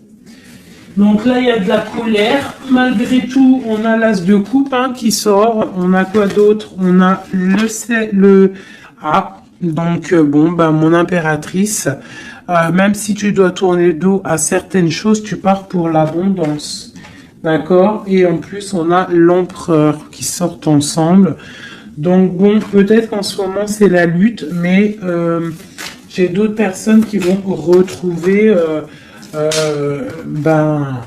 [SPEAKER 1] Donc là, il y a de la colère. Malgré tout, on a l'as de coupe hein, qui sort. On a quoi d'autre? On a le ah, donc bon, bah mon impératrice. Même si tu dois tourner le dos à certaines choses, tu pars pour l'abondance. D'accord? Et en plus, on a l'empereur qui sortent ensemble. Donc bon, peut-être qu'en ce moment, c'est la lutte, mais j'ai d'autres personnes qui vont retrouver ben,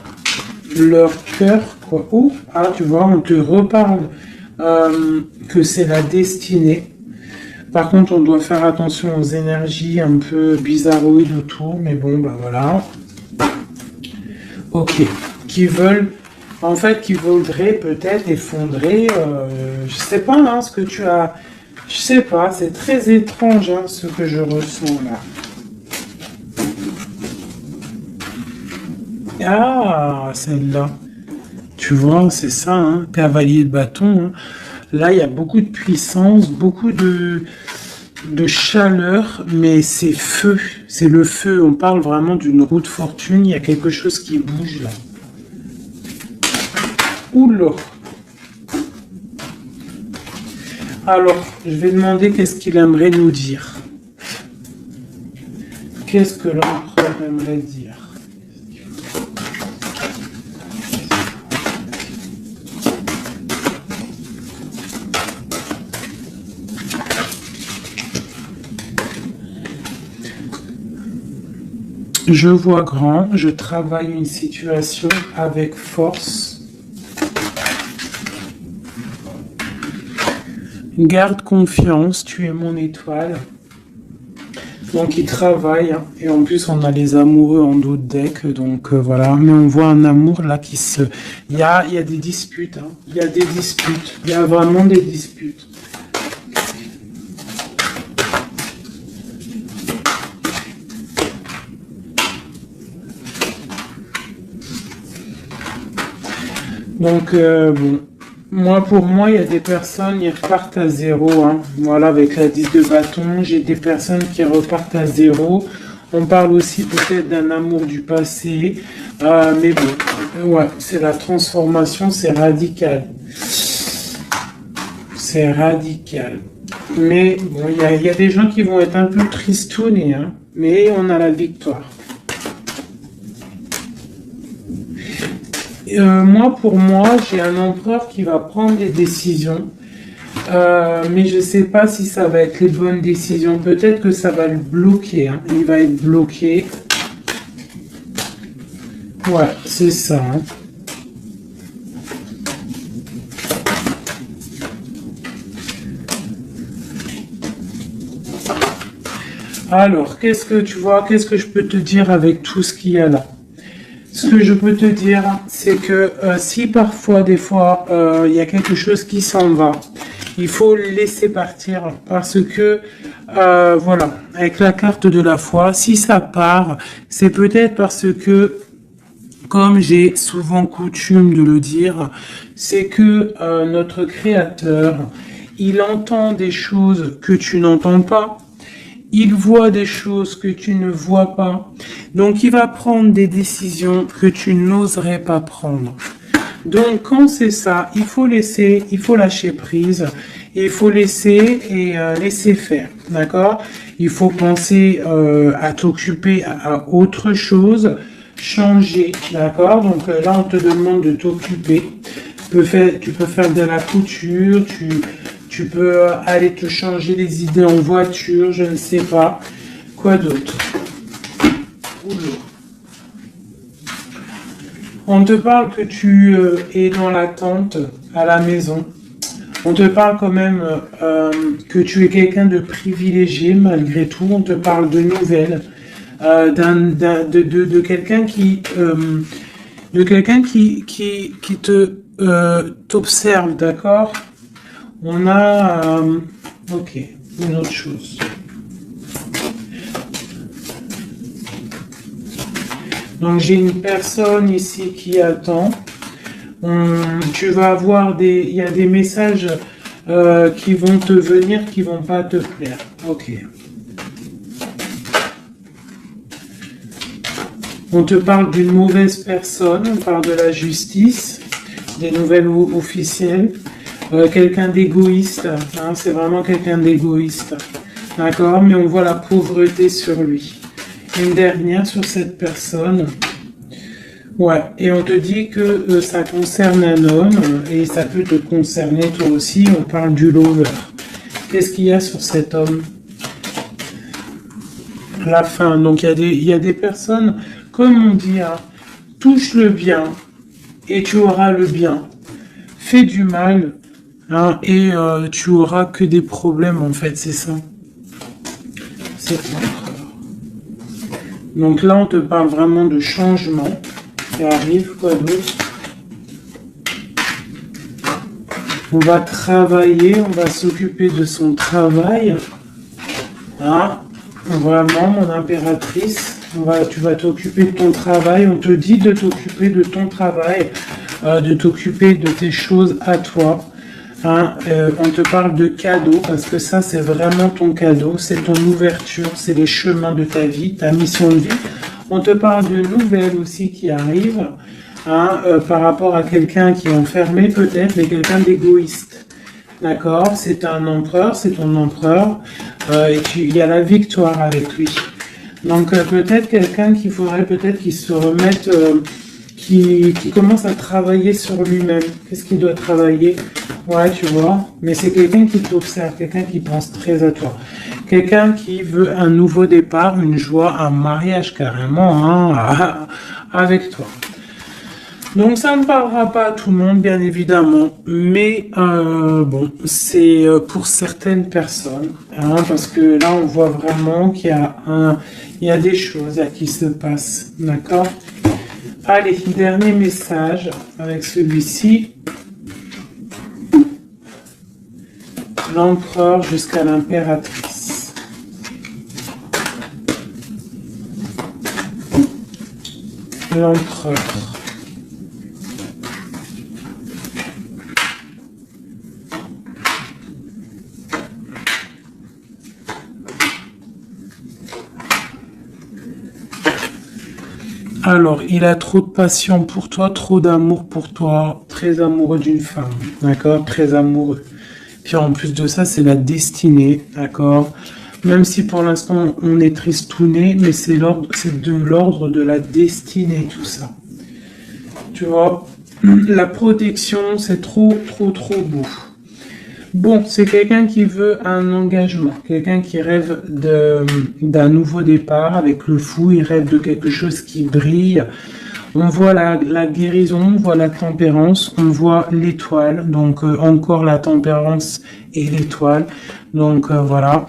[SPEAKER 1] leur cœur. Quoi. Ou, ah, tu vois, on te reparle que c'est la destinée. Par contre, on doit faire attention aux énergies un peu bizarroïdes autour, mais bon, bah voilà. Ok. Qui veulent, en fait, qui voudraient peut-être effondrer, je sais pas, hein, ce que tu as, je sais pas, c'est très étrange, hein, ce que je ressens là. Ah, celle-là. Tu vois, c'est ça, hein, cavalier de bâton. Hein. Là, il y a beaucoup de puissance, beaucoup de chaleur, mais c'est feu. C'est le feu. On parle vraiment d'une roue de fortune. Il y a quelque chose qui bouge là. Oula. Alors, je vais demander qu'est-ce qu'il aimerait nous dire. Qu'est-ce que l'empereur aimerait dire? Je vois grand, je travaille une situation avec force. Garde confiance, tu es mon étoile. Donc il travaille, hein. Et en plus on a les amoureux en dos de deck, donc voilà. Mais on voit un amour là qui se... Il y a des disputes, hein. Il y a des disputes, il y a vraiment des disputes. Donc, bon, pour moi, il y a des personnes qui repartent à zéro. Hein. Voilà, avec la 10 de bâton, j'ai des personnes qui repartent à zéro. On parle aussi peut-être d'un amour du passé. Mais bon, ouais, c'est la transformation, c'est radical. C'est radical. Mais bon, il y a des gens qui vont être un peu tristounés, hein. Mais on a la victoire. Pour moi, j'ai un empereur qui va prendre des décisions, mais je ne sais pas si ça va être les bonnes décisions. Peut-être que ça va le bloquer. Hein. Il va être bloqué. Ouais, c'est ça. Hein. Alors, qu'est-ce que tu vois? Qu'est-ce que je peux te dire avec tout ce qu'il y a là? Ce que je peux te dire, c'est que si parfois, des fois, il y a quelque chose qui s'en va, il faut le laisser partir parce que, voilà, avec la carte de la foi, si ça part, c'est peut-être parce que, comme j'ai souvent coutume de le dire, c'est que notre Créateur, il entend des choses que tu n'entends pas. Il voit des choses que tu ne vois pas. Donc, il va prendre des décisions que tu n'oserais pas prendre. Donc, quand c'est ça, il faut laisser, il faut lâcher prise. Il faut laisser et laisser faire. D'accord? Il faut penser à t'occuper à autre chose, changer. D'accord? Donc, là, on te demande de t'occuper. Tu peux faire de la couture, tu peux aller te changer les idées en voiture, je ne sais pas. Quoi d'autre? On te parle que tu es dans l'attente à la maison. On te parle quand même que tu es quelqu'un de privilégié malgré tout. On te parle de nouvelles, de quelqu'un qui te t'observe, d'accord? On a, ok, une autre chose. Donc j'ai une personne ici qui attend. Tu vas avoir il y a des messages qui vont te venir, qui vont pas te plaire. Ok. On te parle d'une mauvaise personne, on parle de la justice, des nouvelles officielles. Quelqu'un d'égoïste, hein, c'est vraiment quelqu'un d'égoïste. D'accord, mais on voit la pauvreté sur lui. Une dernière sur cette personne. Ouais, et on te dit que ça concerne un homme et ça peut te concerner toi aussi. On parle du lover. Qu'est-ce qu'il y a sur cet homme? La fin. Donc il y a des personnes, comme on dit, hein, touche le bien et tu auras le bien. Fais du mal hein, et tu auras que des problèmes en fait, c'est ça. C'est ça. Donc là, on te parle vraiment de changement qui arrive, quoi d'autre? On va travailler, on va s'occuper de son travail. Hein? Vraiment, mon impératrice, tu vas t'occuper de ton travail. On te dit de t'occuper de ton travail, de t'occuper de tes choses à toi. Hein? On te parle de cadeau, parce que ça, c'est vraiment ton cadeau. C'est ton ouverture, c'est les chemins de ta vie, ta mission de vie. On te parle de nouvelles aussi qui arrivent. Hein, par rapport à quelqu'un qui est enfermé peut-être, mais quelqu'un d'égoïste. D'accord? C'est un empereur, c'est ton empereur, et il y a la victoire avec lui. Donc peut-être quelqu'un qu'il faudrait peut-être qu'il se remette, qui commence à travailler sur lui-même. Qu'est-ce qu'il doit travailler? Ouais, tu vois, mais c'est quelqu'un qui t'observe, quelqu'un qui pense très à toi. Quelqu'un qui veut un nouveau départ, une joie, un mariage carrément, hein, avec toi. Donc ça ne parlera pas à tout le monde, bien évidemment, mais bon, c'est pour certaines personnes, hein, parce que là on voit vraiment qu'il y a des choses qui se passent, d'accord? Allez, dernier message avec celui-ci. L'empereur jusqu'à l'impératrice. L'empereur. Alors, il a trop de passion pour toi, trop d'amour pour toi, très amoureux d'une femme, d'accord? Très amoureux. Puis en plus de ça, c'est la destinée, d'accord? Même si pour l'instant, on est tristouné, mais c'est de l'ordre de la destinée, tout ça. Tu vois? La protection, c'est trop, trop, trop beau. Bon, c'est quelqu'un qui veut un engagement, quelqu'un qui rêve d'un nouveau départ avec le fou, il rêve de quelque chose qui brille. On voit la guérison, on voit la tempérance, on voit l'étoile, donc encore la tempérance et l'étoile. Donc voilà,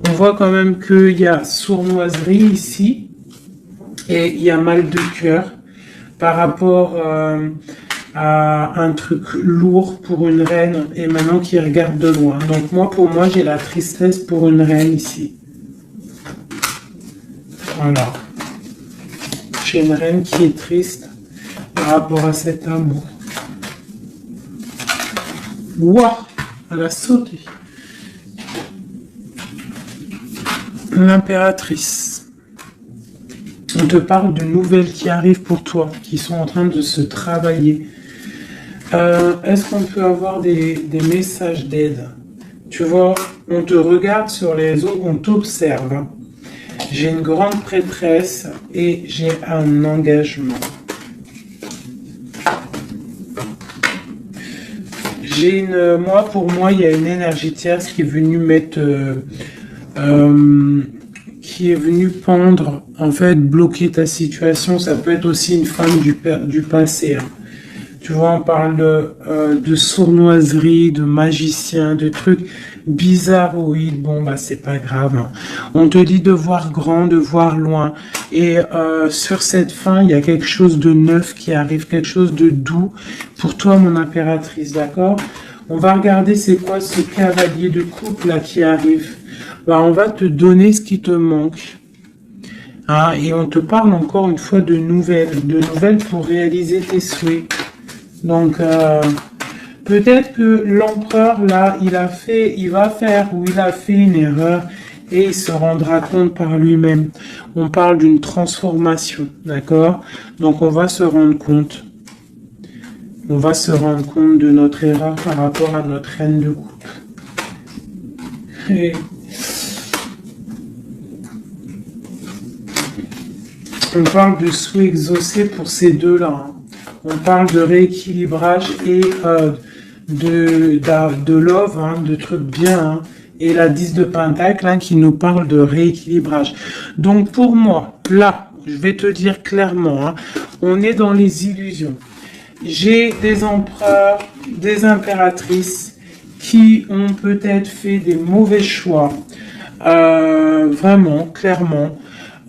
[SPEAKER 1] on voit quand même qu'il y a sournoiserie ici et il y a mal de cœur par rapport à un truc lourd pour une reine et maintenant qui regarde de loin. Donc pour moi, j'ai la tristesse pour une reine ici. Voilà. J'ai une reine qui est triste par rapport à cet amour. Waouh, elle a sauté. L'impératrice. On te parle de nouvelles qui arrivent pour toi, qui sont en train de se travailler. Est-ce qu'on peut avoir des messages d'aide? Tu vois, on te regarde sur les réseaux, on t'observe. Hein. J'ai une grande prêtresse et j'ai un engagement. Pour moi, il y a une énergie tierce qui est venue mettre, qui est venue pendre, en fait, bloquer ta situation. Ça peut être aussi une femme du passé. Hein. Tu vois, on parle de sournoiserie, de magicien, de trucs bizarroïdes. Bon, bah, c'est pas grave. Hein. On te dit de voir grand, de voir loin. Et sur cette fin, il y a quelque chose de neuf qui arrive, quelque chose de doux pour toi, mon impératrice, d'accord? On va regarder c'est quoi ce cavalier de coupe là qui arrive. Bah, on va te donner ce qui te manque. Hein, et on te parle encore une fois de nouvelles pour réaliser tes souhaits. Donc, peut-être que l'empereur, là, il a fait une erreur, et il se rendra compte par lui-même. On parle d'une transformation, d'accord? Donc on va se rendre compte. On va se rendre compte de notre erreur par rapport à notre reine de coupe. Et on parle de souhait exaucé pour ces deux-là. Hein. On parle de rééquilibrage et de love, hein, de trucs bien. Hein. Et la 10 de Pentacle hein, qui nous parle de rééquilibrage. Donc pour moi, là, je vais te dire clairement, hein, on est dans les illusions. J'ai des empereurs, des impératrices qui ont peut-être fait des mauvais choix. Vraiment, clairement.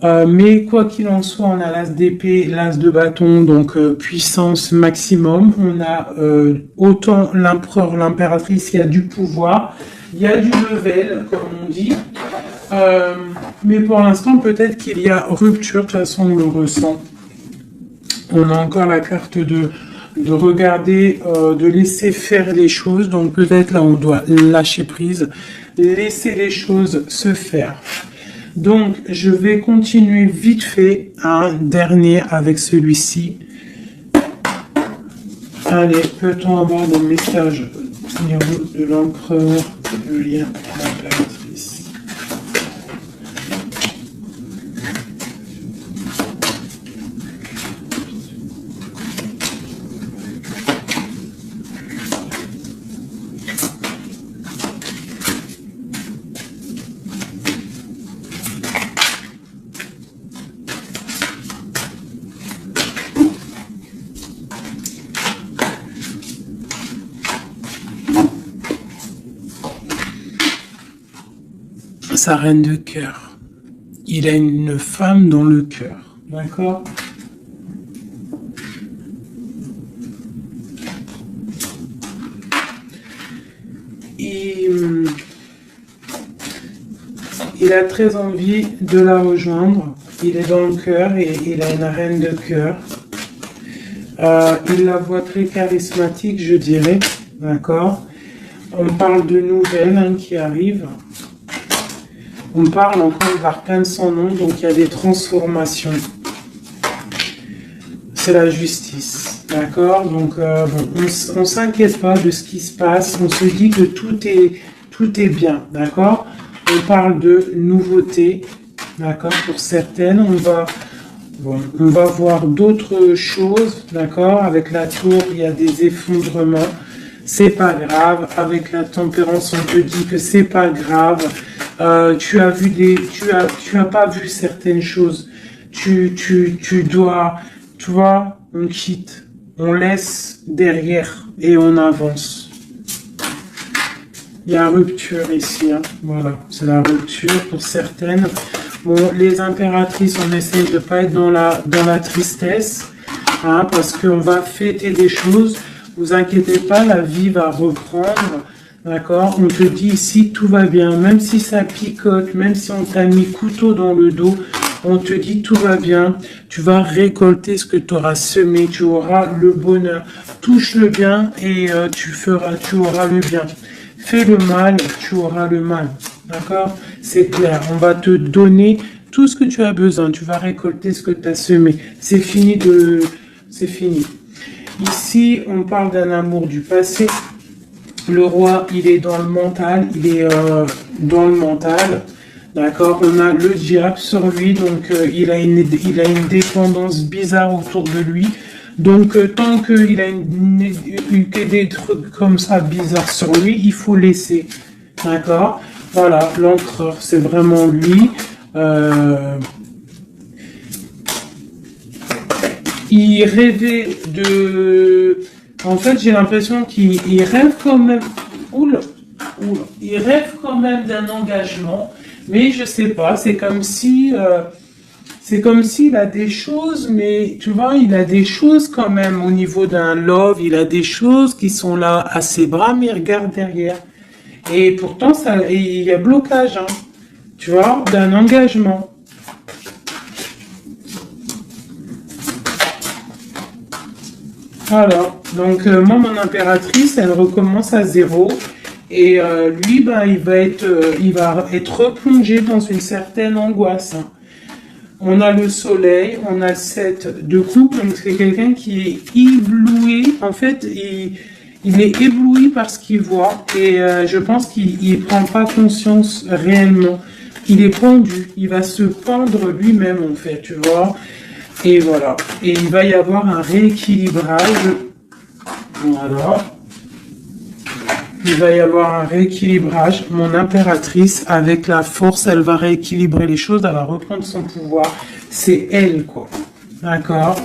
[SPEAKER 1] Mais quoi qu'il en soit, on a l'as d'épée, l'as de bâton, donc puissance maximum. On a autant l'empereur, l'impératrice, il y a du pouvoir, il y a du level, comme on dit. Mais pour l'instant, peut-être qu'il y a rupture, de toute façon, on le ressent. On a encore la carte de regarder, de laisser faire les choses. Donc peut-être là, on doit lâcher prise, laisser les choses se faire. Donc, je vais continuer vite fait un dernier avec celui-ci. Allez, peut-on avoir des messages au niveau de l'empereur, le lien à l'impératrice? Sa reine de cœur. Il a une femme dans le cœur. D'accord? Il a très envie de la rejoindre. Il est dans le cœur et il a une reine de cœur. Il la voit très charismatique, je dirais. D'accord? On parle de nouvelles hein, qui arrivent. On parle encore de l'arcane sans nom, donc il y a des transformations. C'est la justice, d'accord? Donc on s'inquiète pas de ce qui se passe, on se dit que tout est bien, d'accord? On parle de nouveautés, d'accord? Pour certaines, on va voir d'autres choses, d'accord? Avec la tour, il y a des effondrements. C'est pas grave. Avec la tempérance, on te dit que c'est pas grave. Tu as pas vu certaines choses. Tu dois, tu vois, on quitte, on laisse derrière et on avance. Il y a rupture ici, hein. Voilà, c'est la rupture pour certaines. Bon, les impératrices, on essaye de pas être dans la tristesse, hein, parce qu'on va fêter des choses. Vous inquiétez pas, la vie va reprendre. D'accord? On te dit ici tout va bien, même si ça picote, même si on t'a mis couteau dans le dos, on te dit tout va bien, tu vas récolter ce que tu auras semé, tu auras le bonheur. Touche le bien et tu auras le bien. Fais le mal, tu auras le mal. D'accord? C'est clair, on va te donner tout ce que tu as besoin, tu vas récolter ce que tu as semé. C'est fini. Ici, on parle d'un amour du passé. Le roi, il est dans le mental, dans le mental, d'accord. On a le diable sur lui, donc il a une dépendance bizarre autour de lui. Donc tant qu'il a des trucs comme ça bizarres sur lui, il faut laisser, d'accord. Voilà, l'empereur, c'est vraiment lui. Il rêvait de... En fait, j'ai l'impression qu'il rêve quand même... Il rêve quand même d'un engagement, mais je sais pas, c'est comme si... c'est comme s'il a des choses, mais tu vois, il a des choses quand même au niveau d'un love, il a des choses qui sont là à ses bras, mais il regarde derrière. Et pourtant, il y a blocage, hein, tu vois, d'un engagement. Alors, donc moi, mon impératrice, elle recommence à zéro. Et lui, ben, il va être replongé dans une certaine angoisse. Hein. On a le soleil, on a le 7 de coupe, donc c'est quelqu'un qui est ébloui. En fait, il est ébloui par ce qu'il voit et je pense qu'il ne prend pas conscience réellement. Il est pendu, il va se pendre lui-même en fait, tu vois. Et voilà. Et il va y avoir un rééquilibrage. Voilà. Il va y avoir un rééquilibrage. Mon impératrice, avec la force, elle va rééquilibrer les choses, elle va reprendre son pouvoir. C'est elle, quoi. D'accord?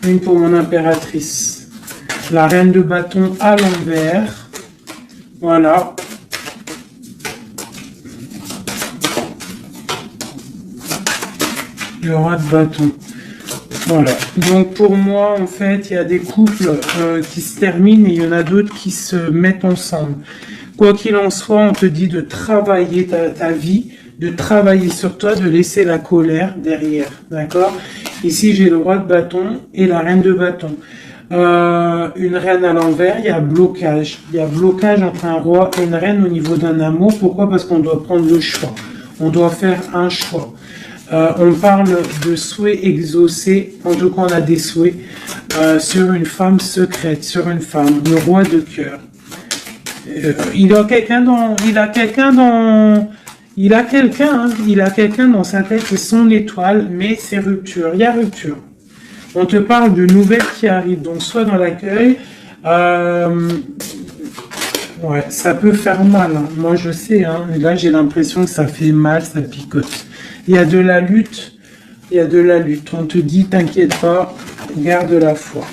[SPEAKER 1] Une pour mon impératrice. La reine de bâton à l'envers. Voilà. Le roi de bâton. Voilà. Donc pour moi, en fait, il y a des couples qui se terminent et il y en a d'autres qui se mettent ensemble. Quoi qu'il en soit, on te dit de travailler ta vie, de travailler sur toi, de laisser la colère derrière. D'accord? Ici, j'ai le roi de bâton et la reine de bâton. Une reine à l'envers, il y a blocage. Il y a blocage entre un roi et une reine au niveau d'un amour. Pourquoi? Parce qu'on doit prendre le choix. On doit faire un choix. On parle de souhaits exaucés, en tout cas on a des souhaits sur une femme secrète, sur une femme, le roi de cœur. Il a quelqu'un dans sa tête, c'est son étoile, mais c'est rupture, il y a rupture. On te parle de nouvelles qui arrivent, donc soit dans l'accueil, ouais, ça peut faire mal, hein. Moi je sais, hein, là j'ai l'impression que ça fait mal, ça picote. Il y a de la lutte, il y a de la lutte. On te dit, t'inquiète pas, garde la foi.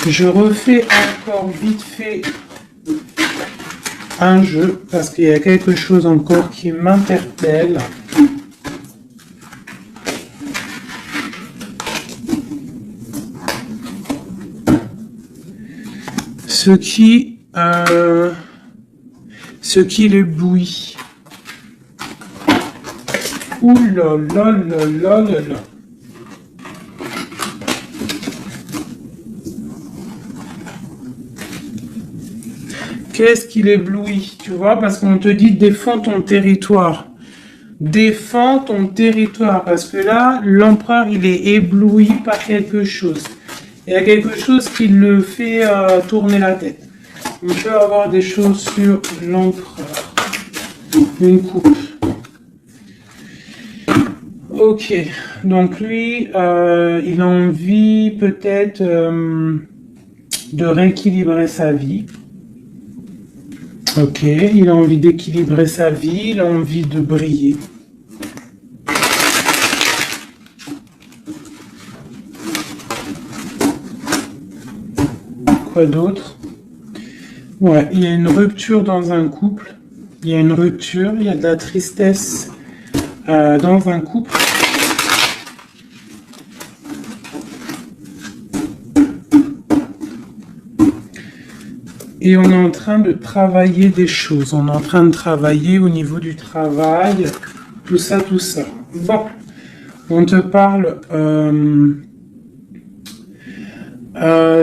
[SPEAKER 1] Je refais encore vite fait un jeu, parce qu'il y a quelque chose encore qui m'interpelle. Ce qui l'éblouit. Ouh là là là là là là. Qu'est-ce qui l'éblouit, tu vois, parce qu'on te dit défends ton territoire. Défends ton territoire, parce que là, l'empereur, il est ébloui par quelque chose. Il y a quelque chose qui le fait tourner la tête. On peut avoir des choses sur l'empereur. Une coupe. Ok, donc lui, il a envie peut-être de rééquilibrer sa vie. Ok, il a envie d'équilibrer sa vie, il a envie de briller. Quoi d'autre? Ouais, il y a une rupture dans un couple. Il y a une rupture, il y a de la tristesse dans un couple. Et on est en train de travailler des choses. On est en train de travailler au niveau du travail. Tout ça, tout ça. Bon. On te parle...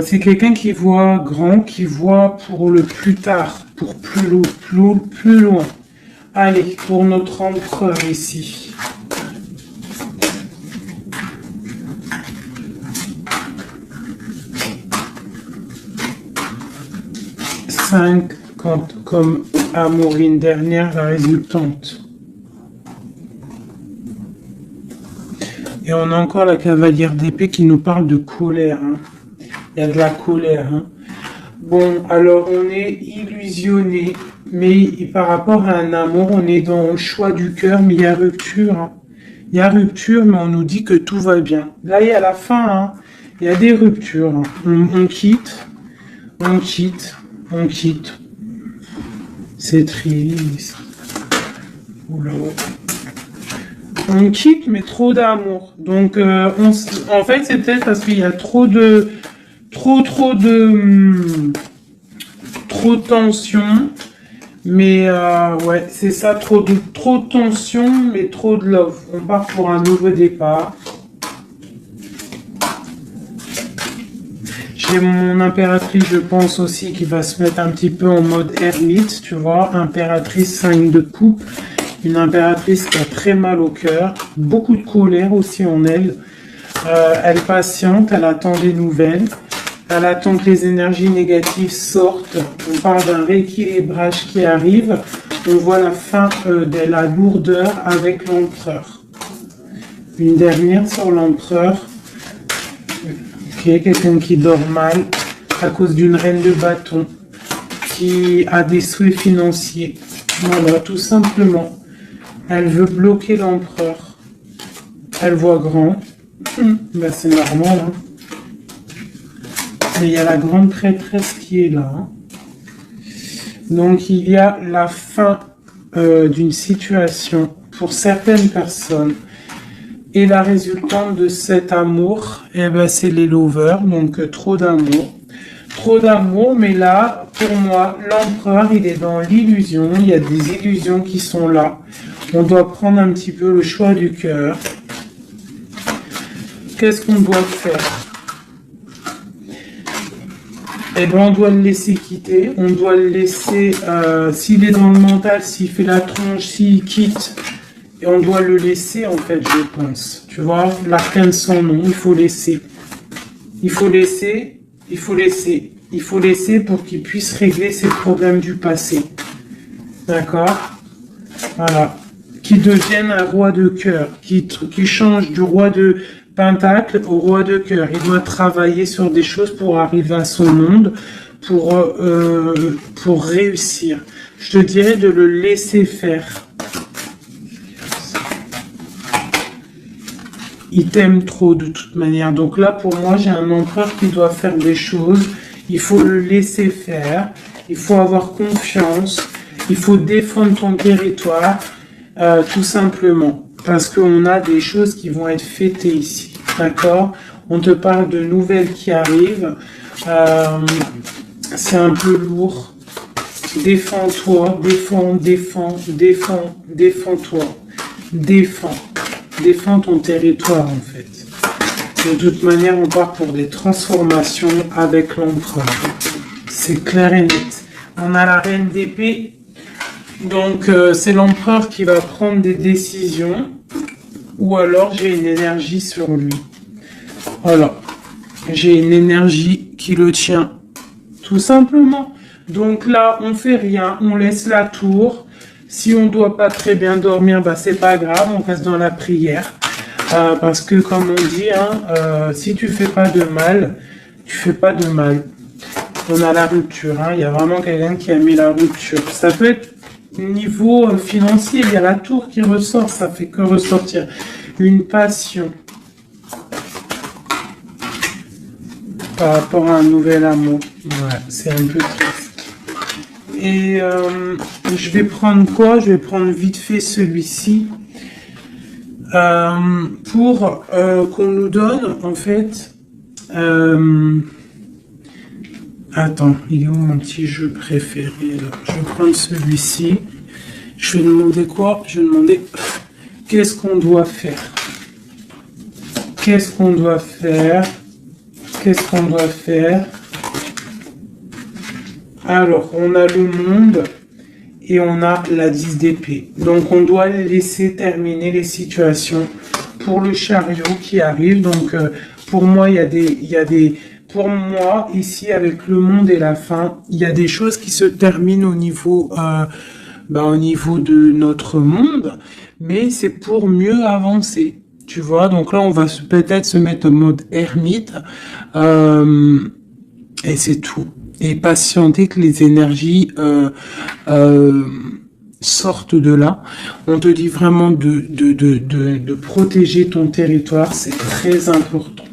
[SPEAKER 1] c'est quelqu'un qui voit grand, qui voit pour le plus tard, pour plus loin. Allez, pour notre empereur ici. Comme Amorine dernière, la résultante. Et on a encore la cavalière d'épée qui nous parle de colère. Hein. Il y a de la colère. Hein. Bon, alors on est illusionné, mais par rapport à un amour, on est dans le choix du cœur, mais il y a rupture. Hein. Il y a rupture, mais on nous dit que tout va bien. Là, il y a la fin. Hein. Il y a des ruptures. Hein. On quitte. C'est triste. Oula. On quitte, mais trop d'amour. Donc, en fait, c'est peut-être parce qu'il y a trop de tension. Mais ouais, c'est ça, trop de tension, mais trop de love. On part pour un nouveau départ. J'ai mon impératrice, je pense aussi, qui va se mettre un petit peu en mode ermite, tu vois. Impératrice 5 de coupe. Une impératrice qui a très mal au cœur. Beaucoup de colère aussi en elle. Elle patiente, elle attend des nouvelles. Elle attend que les énergies négatives sortent. On parle d'un rééquilibrage qui arrive. On voit la fin de la lourdeur avec l'empereur. Une dernière sur l'empereur. Ok, quelqu'un qui dort mal à cause d'une reine de bâton qui a des souhaits financiers. Voilà, tout simplement. Elle veut bloquer l'empereur. Elle voit grand. Ben, c'est normal. Hein. Et il y a la grande prêtresse qui est là. Hein. Donc il y a la fin d'une situation pour certaines personnes. Et la résultante de cet amour, eh ben, c'est les lovers, donc trop d'amour. Trop d'amour, mais là, pour moi, l'empereur, il est dans l'illusion. Il y a des illusions qui sont là. On doit prendre un petit peu le choix du cœur. Qu'est-ce qu'on doit faire? Eh ben, on doit le laisser quitter. On doit le laisser, s'il est dans le mental, s'il fait la tronche, s'il quitte. Et on doit le laisser, en fait, je pense. Tu vois, l'arcane sans nom, il faut laisser. Il faut laisser, il faut laisser. Il faut laisser pour qu'il puisse régler ses problèmes du passé. D'accord? Voilà. Qu'il devienne un roi de cœur. Qu'il change du roi de pentacle au roi de cœur. Il doit travailler sur des choses pour arriver à son monde, pour réussir. Je te dirais de le laisser faire. Il t'aime trop de toute manière. Donc là, pour moi, j'ai un empereur qui doit faire des choses. Il faut le laisser faire. Il faut avoir confiance. Il faut défendre ton territoire, tout simplement. Parce qu'on a des choses qui vont être fêtées ici. D'accord? On te parle de nouvelles qui arrivent. C'est un peu lourd. Défends-toi. Défends-toi. Défends ton territoire, en fait. De toute manière, on part pour des transformations avec l'empereur. C'est clair et net. On a la reine d'épée. Donc, c'est l'empereur qui va prendre des décisions. Ou alors, j'ai une énergie sur lui. Voilà. J'ai une énergie qui le tient. Tout simplement. Donc là, on fait rien. On laisse la tour. Si on doit pas très bien dormir, bah c'est pas grave, on reste dans la prière. Parce que comme on dit, hein, si tu fais pas de mal, tu fais pas de mal. On a la rupture, hein, il y a vraiment quelqu'un qui a mis la rupture. Ça peut être niveau financier, il y a la tour qui ressort, ça fait que ressortir. Une passion. Par rapport à un nouvel amour. Ouais, c'est un peu triste. Et je vais prendre quoi? Je vais prendre vite fait celui-ci pour qu'on nous donne en fait. Attends, il est où mon petit jeu préféré là? Je vais prendre celui-ci. Je vais demander quoi? Je vais demander qu'est-ce qu'on doit faire? Qu'est-ce qu'on doit faire? Qu'est-ce qu'on doit faire? Alors, on a le monde et on a la 10 d'épée. Donc, on doit laisser terminer les situations pour le chariot qui arrive. Donc, pour moi, pour moi, ici, avec le monde et la fin, il y a des choses qui se terminent au niveau de notre monde, mais c'est pour mieux avancer. Tu vois, donc là, on va peut-être se mettre en mode ermite, et c'est tout. Et patienter que les énergies sortent de là. On te dit vraiment de protéger ton territoire, c'est très important.